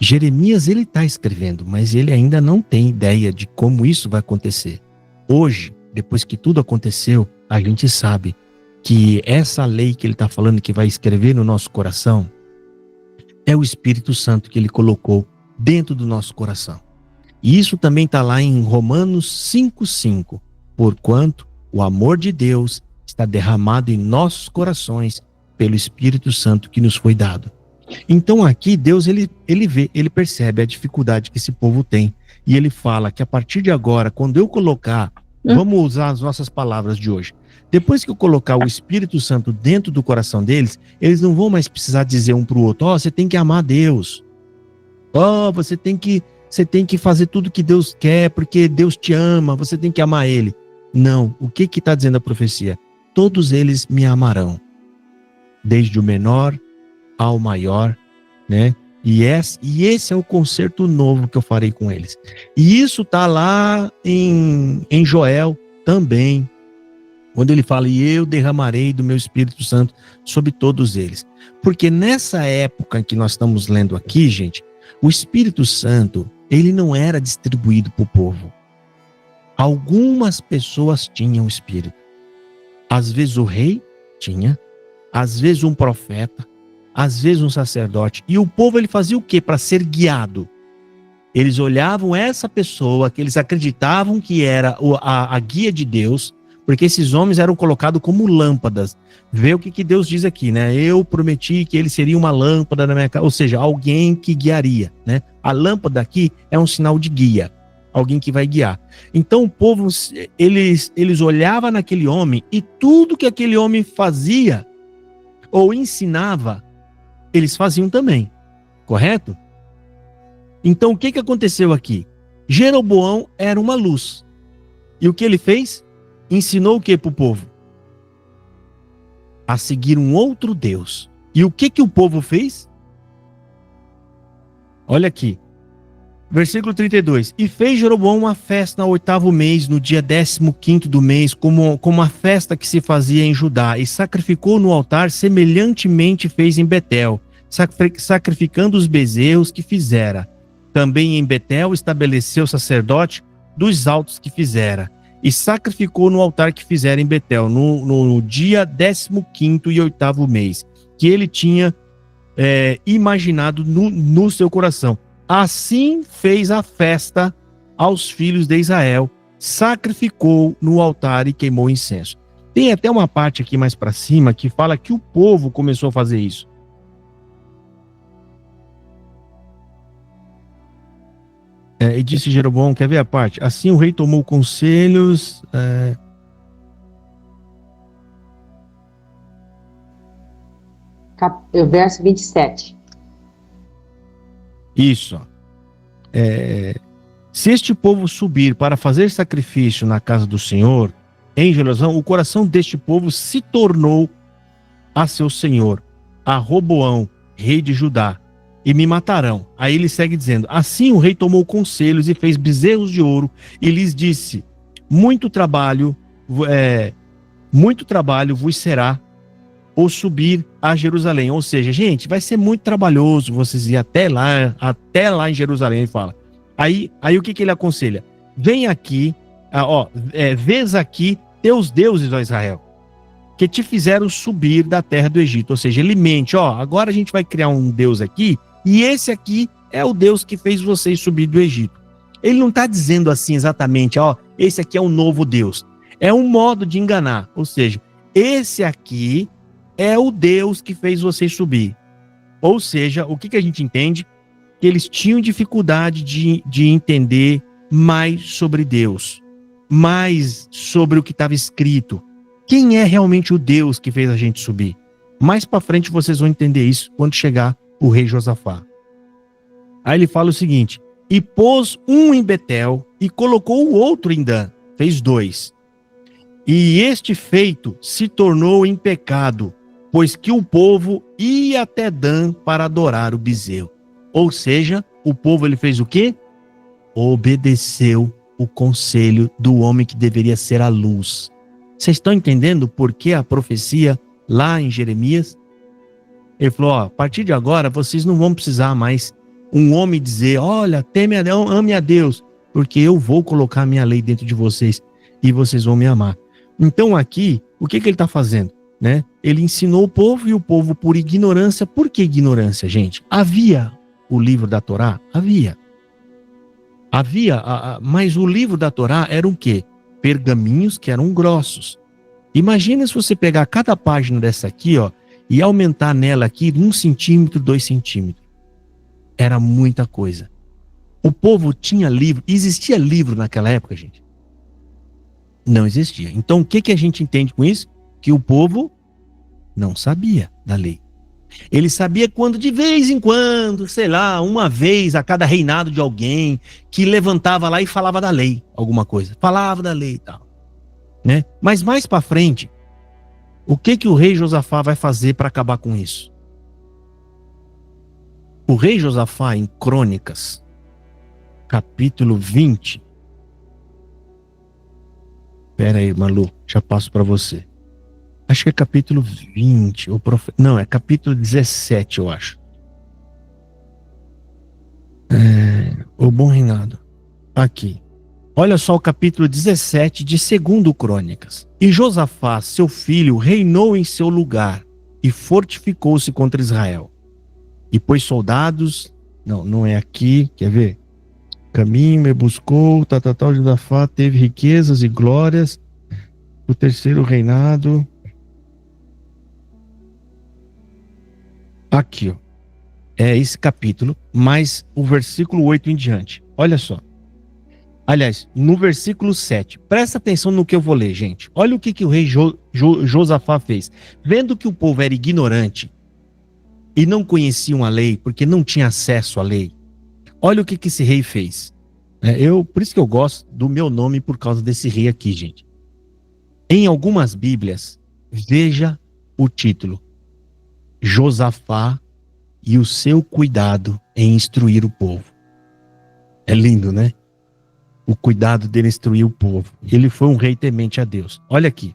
Jeremias, ele está escrevendo, mas ele ainda não tem ideia de como isso vai acontecer. Hoje, depois que tudo aconteceu, a gente sabe que essa lei que ele está falando, que vai escrever no nosso coração, é o Espírito Santo que ele colocou dentro do nosso coração. E isso também está lá em Romanos 5,5. Porquanto o amor de Deus está derramado em nossos corações pelo Espírito Santo que nos foi dado. Então aqui Deus ele vê, ele percebe a dificuldade que esse povo tem. E ele fala que a partir de agora, quando eu colocar, vamos usar as nossas palavras de hoje, depois que eu colocar o Espírito Santo dentro do coração deles, eles não vão mais precisar dizer um para o outro: você tem que amar Deus. Você tem que fazer tudo que Deus quer, porque Deus te ama, você tem que amar Ele. Não, o que está dizendo a profecia? Todos eles me amarão, desde o menor ao maior, né? E esse é o concerto novo que eu farei com eles. E isso está lá em Joel também, quando ele fala: e eu derramarei do meu Espírito Santo sobre todos eles. Porque nessa época que nós estamos lendo aqui, gente, o Espírito Santo, ele não era distribuído para o povo. Algumas pessoas tinham o Espírito. Às vezes o rei tinha, às vezes um profeta, às vezes um sacerdote. E o povo, ele fazia o quê para ser guiado? Eles olhavam essa pessoa que eles acreditavam que era a guia de Deus, porque esses homens eram colocados como lâmpadas. Vê o que Deus diz aqui, né? Eu prometi que ele seria uma lâmpada na minha casa, ou seja, alguém que guiaria, né? A lâmpada aqui é um sinal de guia, alguém que vai guiar. Então o povo, eles olhavam naquele homem e tudo que aquele homem fazia ou ensinava, eles faziam também, correto? Então o que aconteceu aqui? Jeroboão era uma luz. E o que ele fez? Ensinou o que para o povo? A seguir um outro Deus. E o que o povo fez? Olha aqui. Versículo 32. E fez Jeroboão uma festa no 8º mês, no dia 15º do mês, como uma festa que se fazia em Judá, e sacrificou no altar, semelhantemente fez em Betel, sacrificando os bezerros que fizera. Também em Betel estabeleceu sacerdote dos altos que fizera, e sacrificou no altar que fizera em Betel, no dia 15º e 8º mês, que ele tinha imaginado no seu coração. Assim fez a festa aos filhos de Israel, sacrificou no altar e queimou incenso. Tem até uma parte aqui mais para cima que fala que o povo começou a fazer isso. E disse Jeroboão, quer ver a parte? Assim o rei tomou conselhos... Verso 27. Isso. Se este povo subir para fazer sacrifício na casa do Senhor, em Jerusalém, o coração deste povo se tornou a seu senhor, a Roboão, rei de Judá, e me matarão. Aí ele segue dizendo, assim o rei tomou conselhos e fez bezerros de ouro, e lhes disse, muito trabalho vos será ou subir a Jerusalém. Ou seja, gente, vai ser muito trabalhoso vocês ir até lá em Jerusalém, ele fala. Aí o que ele aconselha? Vem aqui, vês aqui teus deuses, ó Israel, que te fizeram subir da terra do Egito. Ou seja, ele mente, agora a gente vai criar um Deus aqui, e esse aqui é o Deus que fez vocês subir do Egito. Ele não está dizendo assim exatamente, esse aqui é um novo Deus. É um modo de enganar. Ou seja, esse aqui é o Deus que fez vocês subir. Ou seja, o que a gente entende? Que eles tinham dificuldade de entender mais sobre Deus, mais sobre o que estava escrito. Quem é realmente o Deus que fez a gente subir? Mais para frente vocês vão entender isso quando chegar o rei Josafá. Aí ele fala o seguinte, e pôs um em Betel e colocou o outro em Dan, fez 2. E este feito se tornou em pecado, pois que o povo ia até Dan para adorar o bezerro. Ou seja, o povo ele fez o quê? Obedeceu o conselho do homem que deveria ser a luz. Vocês estão entendendo por que a profecia lá em Jeremias? Ele falou, a partir de agora vocês não vão precisar mais um homem dizer, olha, ame a Deus, porque eu vou colocar a minha lei dentro de vocês e vocês vão me amar. Então aqui, o que ele está fazendo? Né? Ele ensinou o povo e o povo por ignorância. Por que ignorância, gente? Havia o livro da Torá? Havia, mas o livro da Torá era o quê? Pergaminhos que eram grossos. Imagina se você pegar cada página dessa aqui, e aumentar nela aqui 1 centímetro, 2 centímetros. Era muita coisa. O povo tinha livro. Existia livro naquela época, gente? Não existia. Então o que a gente entende com isso? Que o povo não sabia da lei. Ele sabia quando, de vez em quando, sei lá, uma vez a cada reinado de alguém que levantava lá e falava da lei, alguma coisa. Falava da lei e tal. Né? Mas mais para frente, o que o rei Josafá vai fazer para acabar com isso? O rei Josafá, em Crônicas, capítulo 20. Pera aí, Malu, já passo para você. Acho que é capítulo 20. Não, é capítulo 17, eu acho. O bom reinado. Aqui. Olha só o capítulo 17 de 2 Crônicas. E Josafá, seu filho, reinou em seu lugar e fortificou-se contra Israel. E pôs soldados... Não é aqui, quer ver? Caminho, buscou, Josafá teve riquezas e glórias. O terceiro reinado... Aqui, é esse capítulo, mais o versículo 8 em diante. Olha só. Aliás, no versículo 7. Presta atenção no que eu vou ler, gente. Olha o que o rei Josafá fez. Vendo que o povo era ignorante e não conheciam a lei, porque não tinha acesso à lei. Olha o que esse rei fez. Por isso que eu gosto do meu nome por causa desse rei aqui, gente. Em algumas Bíblias, veja o título. Josafá e o seu cuidado em instruir o povo. É lindo, né? O cuidado dele instruir o povo. Ele foi um rei temente a Deus. Olha aqui.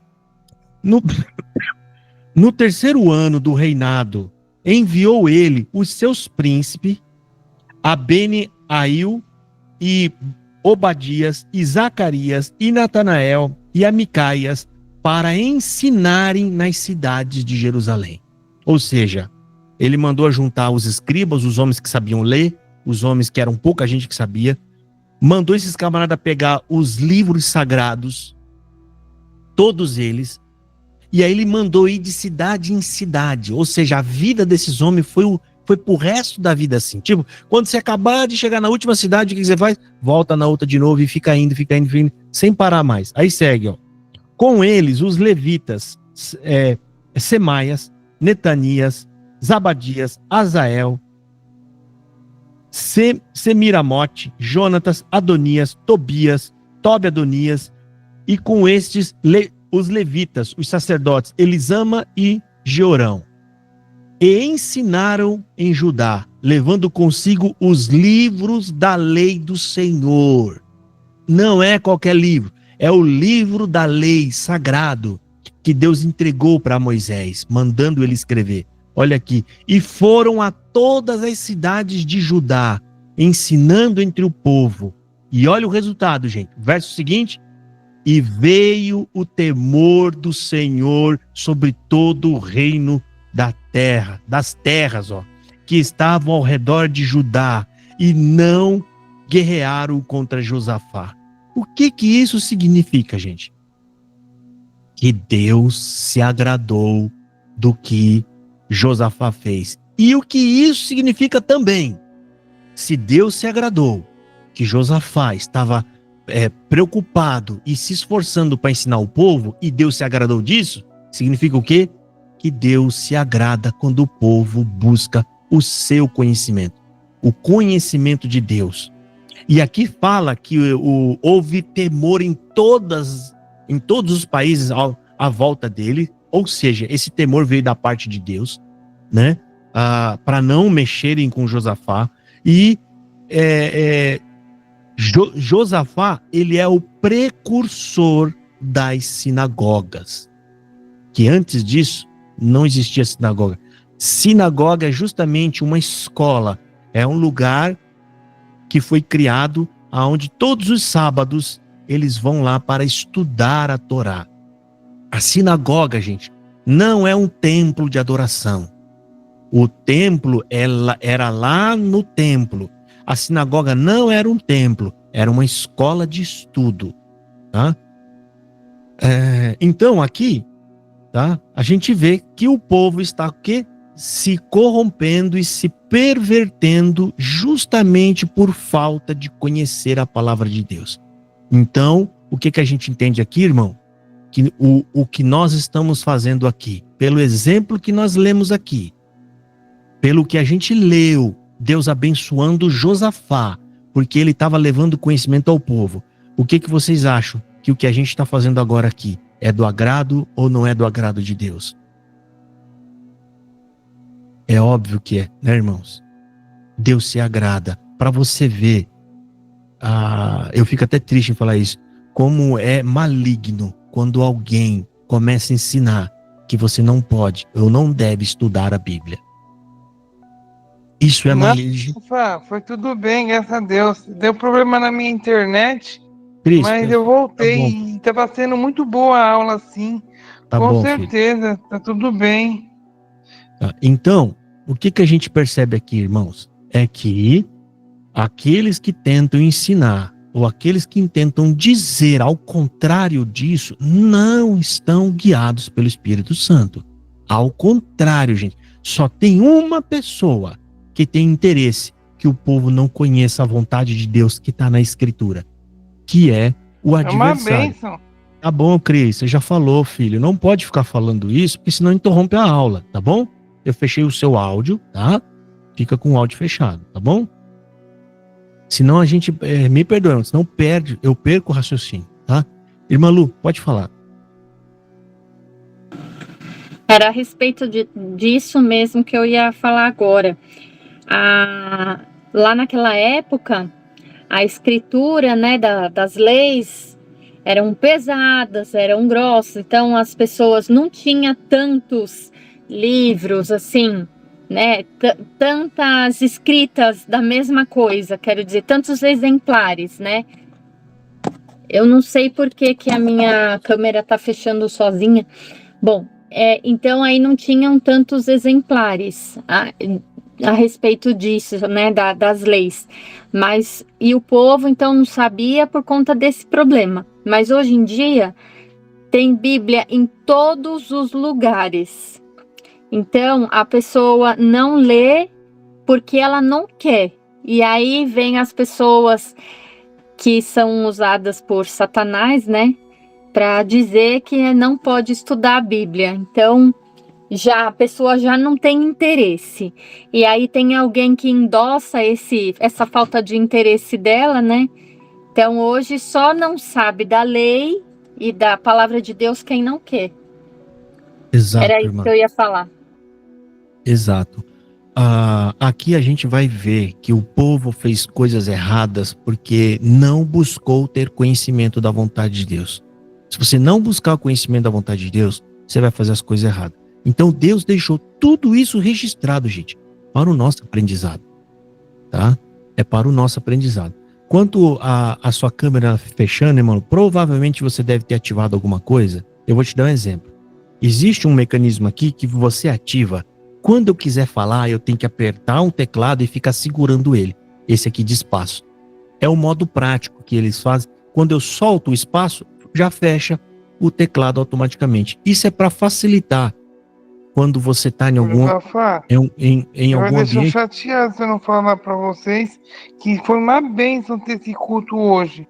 No terceiro ano do reinado, enviou ele os seus príncipes, a Beni-Ail e Obadias, e Zacarias, e Natanael, e a Micaias, para ensinarem nas cidades de Jerusalém. Ou seja, ele mandou juntar os escribas, os homens que sabiam ler, os homens que eram pouca gente que sabia, mandou esses camaradas pegar os livros sagrados, todos eles, e aí ele mandou ir de cidade em cidade. Ou seja, a vida desses homens foi pro resto da vida assim. Tipo, quando você acabar de chegar na última cidade, o que você faz? Volta na outra de novo e fica indo, sem parar mais. Aí segue, ó. Com eles, os levitas, Semaias, Netanias, Zabadias, Azael, Semiramote, Jonatas, Adonias, Tobias, Tobi-Adonias, e com estes os levitas, os sacerdotes, Elisama e Jeorão. E ensinaram em Judá, levando consigo os livros da lei do Senhor. Não é qualquer livro, é o livro da lei sagrado que Deus entregou para Moisés, mandando ele escrever. Olha aqui, e foram a todas as cidades de Judá, ensinando entre o povo. E olha o resultado, gente. Verso seguinte: e veio o temor do Senhor sobre todo o reino da terra, das terras, ó, que estavam ao redor de Judá, e não guerrearam contra Josafá. O que isso significa, gente? Que Deus se agradou do que Josafá fez. E o que isso significa também? Se Deus se agradou que Josafá estava preocupado e se esforçando para ensinar o povo, e Deus se agradou disso, significa o quê? Que Deus se agrada quando o povo busca o seu conhecimento, o conhecimento de Deus. E aqui fala que houve temor em todos os países à volta dele, ou seja, esse temor veio da parte de Deus, né? Para não mexerem com Josafá. E Josafá, ele é o precursor das sinagogas, que antes disso não existia sinagoga. Sinagoga é justamente uma escola, é um lugar que foi criado onde todos os sábados eles vão lá para estudar a Torá. A sinagoga, gente, não é um templo de adoração. O templo era lá no templo. A sinagoga não era um templo, era uma escola de estudo, tá? Então aqui, tá? A gente vê que o povo está se corrompendo e se pervertendo justamente por falta de conhecer a palavra de Deus. Então, o que a gente entende aqui, irmão? Que o que nós estamos fazendo aqui, pelo exemplo que nós lemos aqui, pelo que a gente leu, Deus abençoando Josafá, porque ele estava levando conhecimento ao povo. O que vocês acham que o que a gente está fazendo agora aqui é do agrado ou não é do agrado de Deus? É óbvio que é, né, irmãos? Deus se agrada. Para você ver, eu fico até triste em falar isso, como é maligno quando alguém começa a ensinar que você não pode ou não deve estudar a Bíblia. Isso é maligno. Foi tudo bem, graças a Deus. Deu problema na minha internet, Cristo, mas eu voltei. Tá Estava sendo muito boa a aula, sim. Tá Com bom, certeza, filho. Tá tudo bem. Tá. Então, o que a gente percebe aqui, irmãos? É que aqueles que tentam ensinar, ou aqueles que tentam dizer ao contrário disso, não estão guiados pelo Espírito Santo. Ao contrário, gente, só tem uma pessoa que tem interesse que o povo não conheça a vontade de Deus que está na Escritura, que é o adversário. É uma bênção. Tá bom, Cris, você já falou, filho, não pode ficar falando isso, porque senão interrompe a aula, tá bom? Eu fechei o seu áudio, tá? Fica com o áudio fechado, tá bom? Senão a gente, me perdoa, senão eu perco o raciocínio, tá? Irmã Lu, pode falar. Era a respeito disso mesmo que eu ia falar agora. Lá naquela época, a escritura, né, das leis eram pesadas, eram grossas, então as pessoas não tinham tantos livros assim, né, tantas escritas da mesma coisa, quero dizer, tantos exemplares, né. Eu não sei por que a minha câmera tá fechando sozinha. Bom, então aí não tinham tantos exemplares a respeito disso, né, das leis, e o povo então não sabia por conta desse problema, mas hoje em dia tem Bíblia em todos os lugares, então a pessoa não lê porque ela não quer. E aí vem as pessoas que são usadas por Satanás, né, para dizer que não pode estudar a Bíblia. Então, a pessoa já não tem interesse. E aí tem alguém que endossa essa falta de interesse dela, né? Então, hoje só não sabe da lei e da palavra de Deus quem não quer. Exato, Era isso irmã. que eu ia falar. Exato. Aqui a gente vai ver que o povo fez coisas erradas porque não buscou ter conhecimento da vontade de Deus. Se você não buscar o conhecimento da vontade de Deus, você vai fazer as coisas erradas. Então Deus deixou tudo isso registrado, gente, para o nosso aprendizado, tá? É para o nosso aprendizado. Quanto a sua câmera fechando, irmão, provavelmente você deve ter ativado alguma coisa. Eu vou te dar um exemplo. Existe um mecanismo aqui que você ativa. Quando eu quiser falar, eu tenho que apertar um teclado e ficar segurando ele. Esse aqui de espaço. É o modo prático que eles fazem. Quando eu solto o espaço, já fecha o teclado automaticamente. Isso é para facilitar quando você está em algum ambiente. Eu chateado se eu não falar para vocês que foi uma bênção ter esse culto hoje.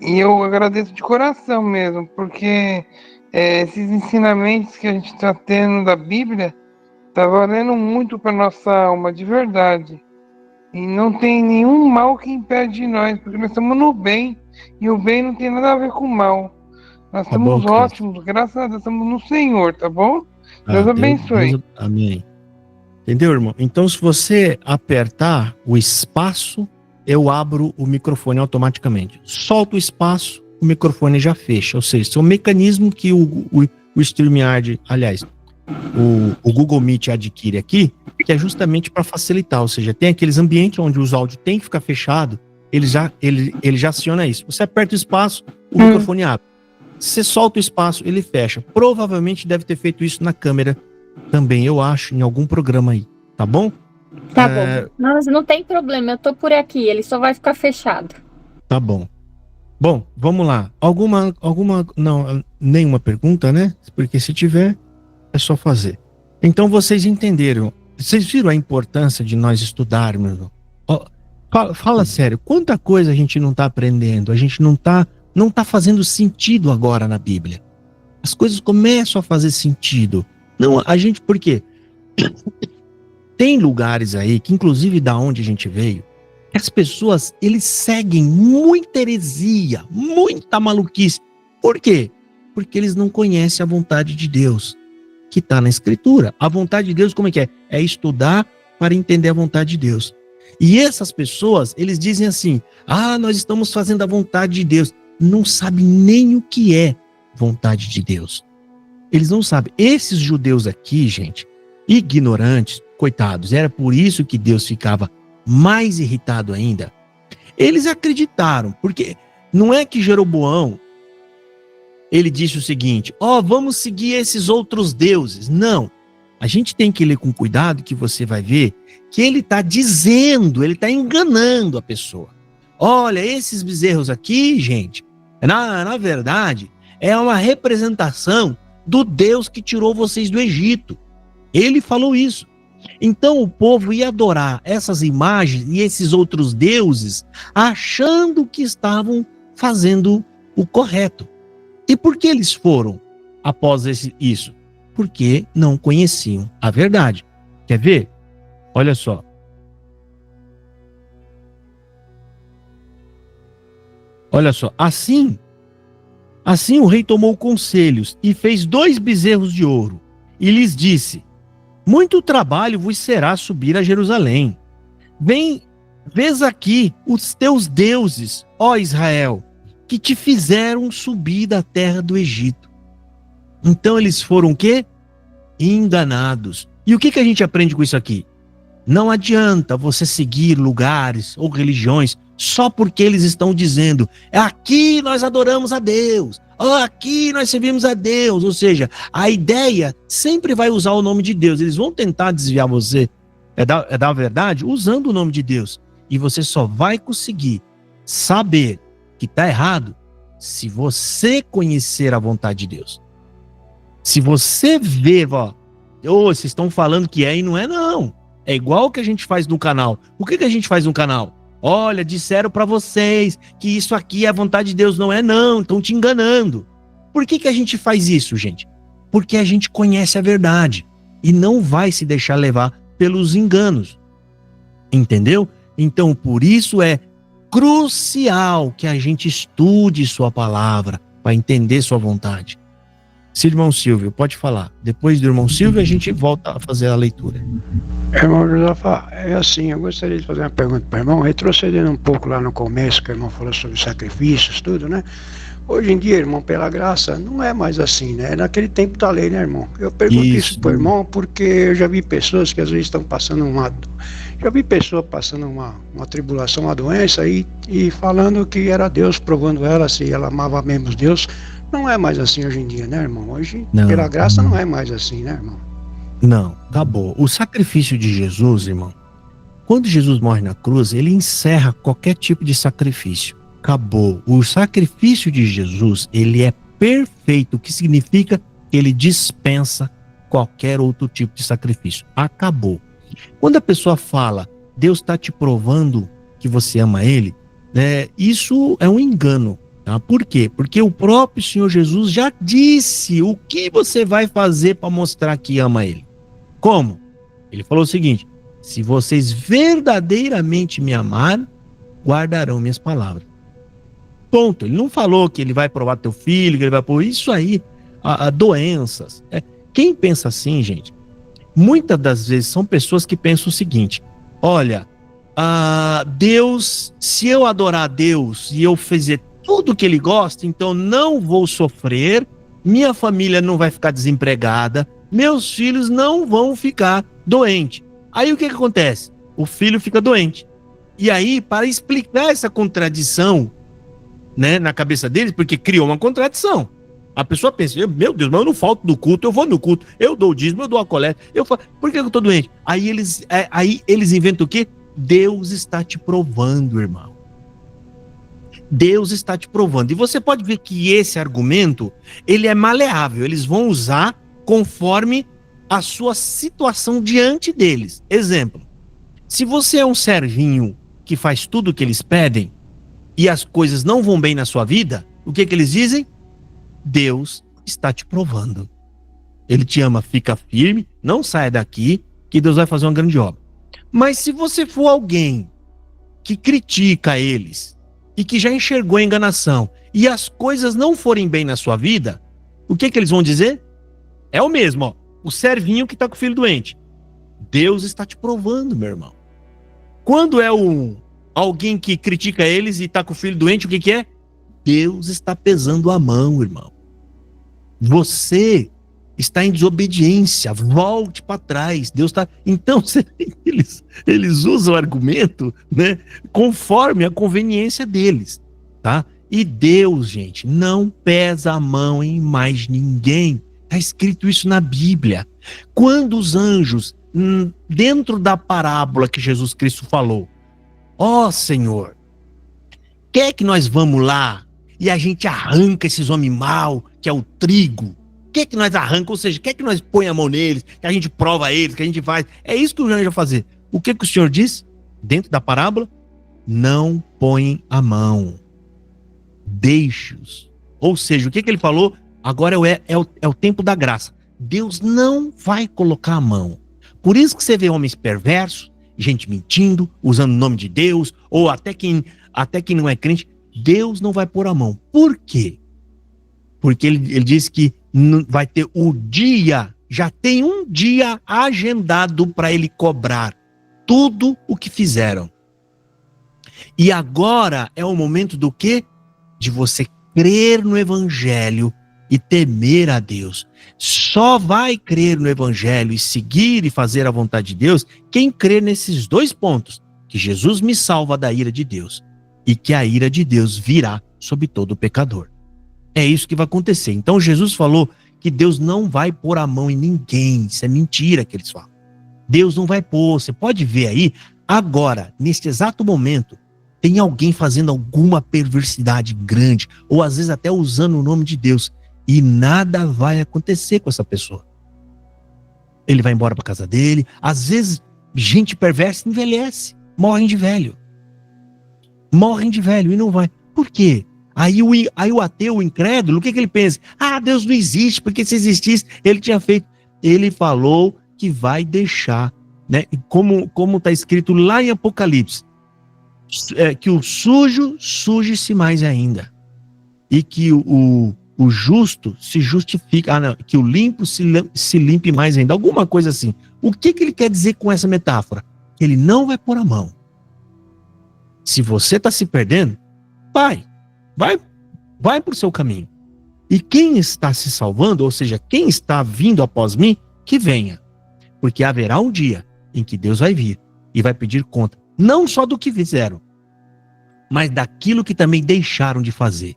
E eu agradeço de coração mesmo, porque esses ensinamentos que a gente está tendo da Bíblia tá valendo muito para nossa alma, de verdade. E não tem nenhum mal que impede de nós, porque nós estamos no bem, e o bem não tem nada a ver com o mal. Nós estamos ótimos, graças a Deus, estamos no Senhor, tá bom? Deus abençoe. Deus, amém. Entendeu, irmão? Então, se você apertar o espaço, eu abro o microfone automaticamente. Solto o espaço, o microfone já fecha. Ou seja, isso é um mecanismo que o StreamYard, aliás, o Google Meet adquire aqui, que é justamente para facilitar. Ou seja, tem aqueles ambientes onde os áudios têm que ficar fechado, ele já aciona isso. Você aperta o espaço, o microfone abre. Você solta o espaço, ele fecha. Provavelmente deve ter feito isso na câmera também, eu acho, em algum programa aí. Tá bom? Tá bom. Mas não tem problema, eu tô por aqui, ele só vai ficar fechado. Tá bom. Bom, vamos lá. Não, nenhuma pergunta, né? Porque se tiver, é só fazer. Então vocês entenderam. Vocês viram a importância de nós estudarmos? Fala sério, quanta coisa a gente não tá aprendendo? A gente não tá fazendo sentido agora na Bíblia. As coisas começam a fazer sentido. Não, a gente, por quê? Tem lugares aí, que inclusive da onde a gente veio, que as pessoas, eles seguem muita heresia, muita maluquice. Por quê? Porque eles não conhecem a vontade de Deus, que está na Escritura. A vontade de Deus, como é que é? É estudar para entender a vontade de Deus. E essas pessoas, eles dizem assim, nós estamos fazendo a vontade de Deus. Não sabem nem o que é vontade de Deus. Eles não sabem. Esses judeus aqui, gente, ignorantes, coitados, era por isso que Deus ficava mais irritado ainda. Eles acreditaram, porque não é que Jeroboão, ele disse o seguinte, vamos seguir esses outros deuses. Não. A gente tem que ler com cuidado, que você vai ver que ele está dizendo, ele está enganando a pessoa. Olha, esses bezerros aqui, gente, na verdade, é uma representação do Deus que tirou vocês do Egito. Ele falou isso. Então o povo ia adorar essas imagens e esses outros deuses, achando que estavam fazendo o correto. E por que eles foram após isso? Porque não conheciam a verdade. Quer ver? Olha só. Olha só, assim o rei tomou conselhos e fez 2 bezerros de ouro e lhes disse, muito trabalho vos será subir a Jerusalém. Vês aqui os teus deuses, ó Israel, que te fizeram subir da terra do Egito. Então eles foram o quê? Enganados. E o que a gente aprende com isso aqui? Não adianta você seguir lugares ou religiões só porque eles estão dizendo, aqui nós adoramos a Deus, aqui nós servimos a Deus. Ou seja, a ideia sempre vai usar o nome de Deus. Eles vão tentar desviar você da verdade usando o nome de Deus. E você só vai conseguir saber que está errado se você conhecer a vontade de Deus. Se você ver, vocês estão falando que é e não é, não. É igual o que a gente faz no canal. O que a gente faz no canal? Olha, disseram para vocês que isso aqui é a vontade de Deus. Não é não, estão te enganando. Por que a gente faz isso, gente? Porque a gente conhece a verdade e não vai se deixar levar pelos enganos. Entendeu? Então, por isso é crucial que a gente estude sua palavra para entender sua vontade. Se irmão Silvio, pode falar. Depois do irmão Silvio, a gente volta a fazer a leitura. Irmão Josafá, é assim, eu gostaria de fazer uma pergunta para o irmão, retrocedendo um pouco lá no começo, que o irmão falou sobre sacrifícios, tudo, né? Hoje em dia, irmão, pela graça, não é mais assim, né? Naquele tempo da lei, né, irmão? Eu pergunto isso pro irmão porque eu já vi pessoas que às vezes estão passando Já vi pessoa passando uma tribulação, uma doença e falando que era Deus provando ela se ela amava mesmo Deus. Não é mais assim hoje em dia, né, irmão? Hoje, pela graça, não é mais assim, né, irmão? Não, acabou. O sacrifício de Jesus, irmão, quando Jesus morre na cruz, ele encerra qualquer tipo de sacrifício. Acabou. O sacrifício de Jesus, ele é perfeito, o que significa que ele dispensa qualquer outro tipo de sacrifício. Acabou. Quando a pessoa fala, Deus está te provando que você ama ele, isso é um engano. Tá? Por quê? Porque o próprio Senhor Jesus já disse o que você vai fazer para mostrar que ama ele. Como? Ele falou o seguinte: se vocês verdadeiramente me amarem, guardarão minhas palavras. Ponto. Ele não falou que ele vai provar teu filho, que ele vai pôr isso aí, doenças. Quem pensa assim, gente, muitas das vezes são pessoas que pensam o seguinte: olha, Deus, se eu adorar a Deus e eu fizer tudo que ele gosta, então não vou sofrer, minha família não vai ficar desempregada, meus filhos não vão ficar doentes. Aí o que acontece? O filho fica doente. E aí, para explicar essa contradição, né, na cabeça deles, porque criou uma contradição. A pessoa pensa, meu Deus, mas eu não falto do culto, eu vou no culto, eu dou o dízimo, eu dou a coleta, por que eu tô doente? Aí eles inventam o quê? Deus está te provando, irmão. Deus está te provando. E você pode ver que esse argumento, ele é maleável, eles vão usar conforme a sua situação diante deles. Exemplo, se você é um servinho que faz tudo o que eles pedem, e as coisas não vão bem na sua vida, o que eles dizem? Deus está te provando. Ele te ama, fica firme, não saia daqui, que Deus vai fazer uma grande obra. Mas se você for alguém que critica eles, e que já enxergou a enganação, e as coisas não forem bem na sua vida, o que eles vão dizer? É o mesmo, ó, o servinho que está com o filho doente. Deus está te provando, meu irmão. Quando é alguém que critica eles e está com o filho doente, o que é? Deus está pesando a mão, irmão. Você está em desobediência, volte para trás. Deus está. Então, eles usam o argumento, né, conforme a conveniência deles, tá? E Deus, gente, não pesa a mão em mais ninguém. Está escrito isso na Bíblia. Quando os anjos, dentro da parábola que Jesus Cristo falou, ó Senhor, quer que nós vamos lá e a gente arranca esses homens mau, que é o trigo? Quer que nós arranca, ou seja, quer que nós põe a mão neles, que a gente prova eles, que a gente faz? É isso que o anjo vai fazer. O que o Senhor diz dentro da parábola? Não põe a mão. Deixe-os. Ou seja, o que ele falou? Agora é o tempo da graça. Deus não vai colocar a mão. Por isso que você vê homens perversos, gente mentindo, usando o nome de Deus, ou até quem não é crente, Deus não vai pôr a mão. Por quê? Porque ele diz que vai ter o dia, já tem um dia agendado para ele cobrar tudo o que fizeram. E agora é o momento do quê? De você crer no Evangelho e temer a Deus. Só vai crer no Evangelho e seguir e fazer a vontade de Deus quem crer nesses dois pontos, que Jesus me salva da ira de Deus e que a ira de Deus virá sobre todo pecador. É isso que vai acontecer. Então Jesus falou que Deus não vai pôr a mão em ninguém. Isso é mentira que eles falam. Deus não vai pôr. Você pode ver aí, agora, neste exato momento, tem alguém fazendo alguma perversidade grande, ou às vezes até usando o nome de Deus, e nada vai acontecer com essa pessoa. Ele vai embora para casa dele, às vezes gente perversa envelhece, morrem de velho. Morrem de velho e não vai. Por quê? Aí o ateu, o incrédulo, o que ele pensa? Ah, Deus não existe, porque se existisse, ele tinha feito. Ele falou que vai deixar, né? Como está escrito lá em Apocalipse, que o sujo suje-se mais ainda. E que o justo se justifica. Não, que o limpo se limpe mais ainda. Alguma coisa assim. O que ele quer dizer com essa metáfora? Ele não vai pôr a mão. Se você está se perdendo, vai para o seu caminho. E quem está se salvando, ou seja, quem está vindo após mim, que venha. Porque haverá um dia em que Deus vai vir e vai pedir conta, não só do que fizeram, mas daquilo que também deixaram de fazer.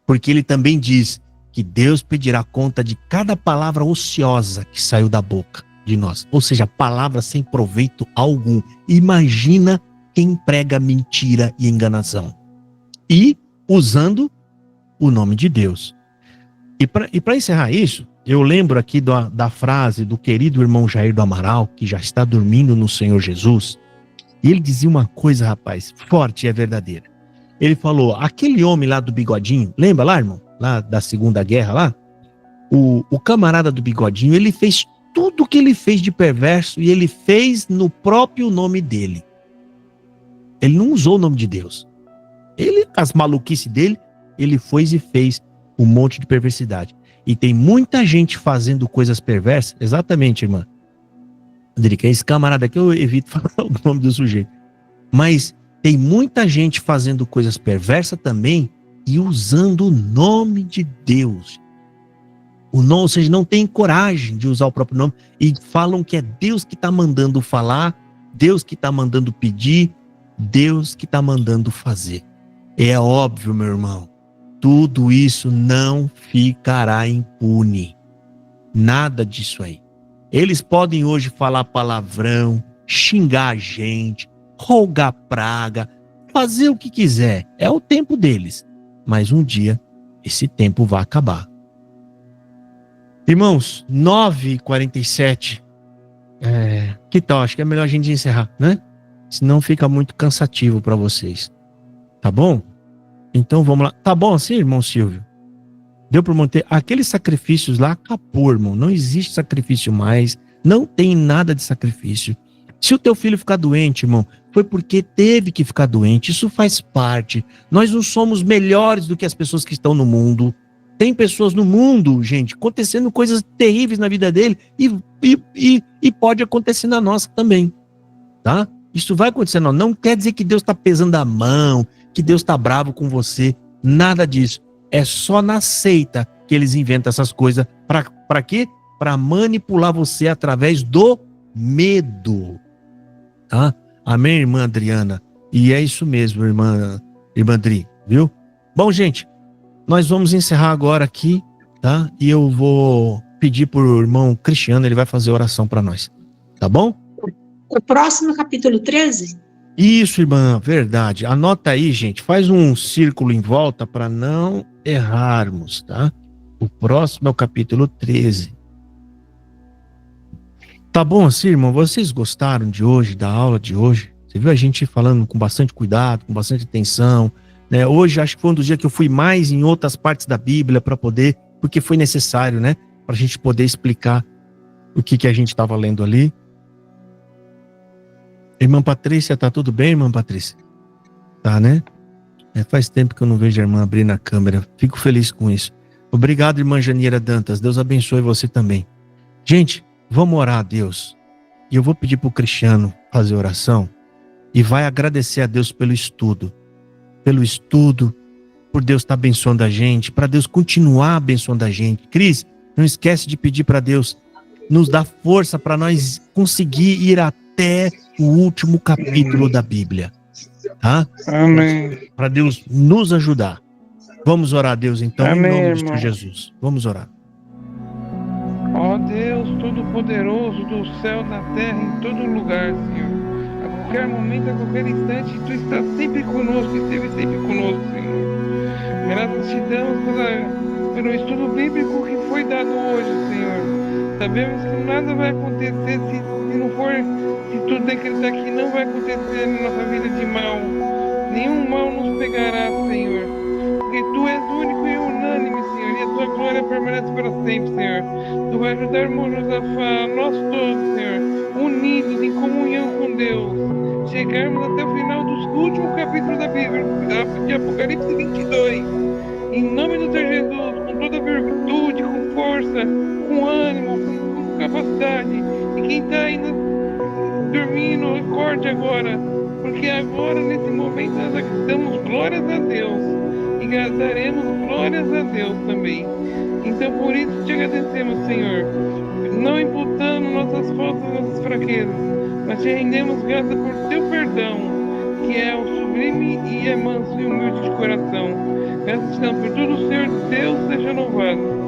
Porque ele também diz que Deus pedirá conta de cada palavra ociosa que saiu da boca de nós. Ou seja, palavras sem proveito algum. Imagina quem prega mentira e enganação. E usando o nome de Deus. E para encerrar isso, eu lembro aqui da frase do querido irmão Jair do Amaral, que já está dormindo no Senhor Jesus. E ele dizia uma coisa, rapaz, forte e é verdadeira. Ele falou, aquele homem lá do bigodinho, lembra lá, irmão? Lá da Segunda Guerra lá? O camarada do bigodinho, ele fez tudo o que ele fez de perverso e ele fez no próprio nome dele. Ele não usou o nome de Deus. Ele, as maluquices dele, ele foi e fez um monte de perversidade. E tem muita gente fazendo coisas perversas, exatamente, irmã Andrica, esse camarada aqui, eu evito falar o nome do sujeito, mas tem muita gente fazendo coisas perversas também e usando o nome de Deus. Ou seja, não tem coragem de usar o próprio nome e falam que é Deus que está mandando falar, Deus que está mandando pedir, Deus que está mandando fazer. É óbvio, meu irmão, tudo isso não ficará impune. Nada disso aí. Eles podem hoje falar palavrão, xingar a gente, rogar praga, fazer o que quiser. É o tempo deles. Mas um dia, esse tempo vai acabar. Irmãos, 9h47. Que tal? Acho que é melhor a gente encerrar, né? Senão fica muito cansativo para vocês. Tá bom? Então vamos lá. Tá bom assim, irmão Silvio? Deu para manter aqueles sacrifícios lá, acabou, irmão. Não existe sacrifício mais. Não tem nada de sacrifício. Se o teu filho ficar doente, irmão, foi porque teve que ficar doente. Isso faz parte. Nós não somos melhores do que as pessoas que estão no mundo. Tem pessoas no mundo, gente, acontecendo coisas terríveis na vida dele e pode acontecer na nossa também, tá? Isso vai acontecer. Não quer dizer que Deus está pesando a mão, que Deus está bravo com você. Nada disso. É só na seita que eles inventam essas coisas. Para quê? Para manipular você através do medo. Tá? Amém, irmã Adriana? E é isso mesmo, irmã Adri, viu? Bom, gente, nós vamos encerrar agora aqui, tá? E eu vou pedir pro irmão Cristiano, ele vai fazer oração para nós. Tá bom? O próximo capítulo 13? Isso, irmã, verdade. Anota aí, gente. Faz um círculo em volta para não errarmos, tá? O próximo é o capítulo 13. Tá bom assim, irmão? Vocês gostaram de hoje, da aula de hoje? Você viu a gente falando com bastante cuidado, com bastante atenção, né? Hoje acho que foi um dos dias que eu fui mais em outras partes da Bíblia para poder, porque foi necessário, né? Para a gente poder explicar o que a gente estava lendo ali. Irmã Patrícia, tá tudo bem, irmã Patrícia? Tá, né? Faz tempo que eu não vejo a irmã abrir na câmera. Fico feliz com isso. Obrigado, irmã Janeira Dantas. Deus abençoe você também. Gente, vamos orar a Deus. E eu vou pedir pro Cristiano fazer oração. E vai agradecer a Deus pelo estudo. Pelo estudo, por Deus estar abençoando a gente, para Deus continuar abençoando a gente. Cris, não esquece de pedir para Deus nos dar força para nós conseguir ir até o último capítulo da Bíblia, tá? Amém. Para Deus nos ajudar. Vamos orar a Deus então, Amém, em nome de irmão. Jesus. Vamos orar. Ó Deus Todo-Poderoso do céu, da terra, em todo lugar, Senhor. A qualquer momento, a qualquer instante, Tu estás sempre conosco, esteve sempre conosco, Senhor. Graças te damos pelo estudo bíblico que foi dado hoje, Senhor. Sabemos que nada vai acontecer se se não for, se tu decretar que não vai acontecer na nossa vida de mal, nenhum mal nos pegará, Senhor. Porque tu és único e unânime, Senhor, e a tua glória permanece para sempre, Senhor. Tu vai ajudar o irmão Josafá, nós todos, Senhor, unidos em comunhão com Deus, chegarmos até o final do último capítulo da Bíblia, de Apocalipse 22. Em nome do Senhor Jesus, com toda virtude, com força, com ânimo, com capacidade. E quem está ainda dormindo, acorde agora, porque agora, nesse momento, nós damos glórias a Deus e daremos glórias a Deus também. Então, por isso, te agradecemos, Senhor, não imputando nossas faltas, nossas fraquezas, mas te rendemos graças por teu perdão, que é o sublime e é manso e humilde de coração. Graças te damos por tudo, Senhor Deus, seja louvado.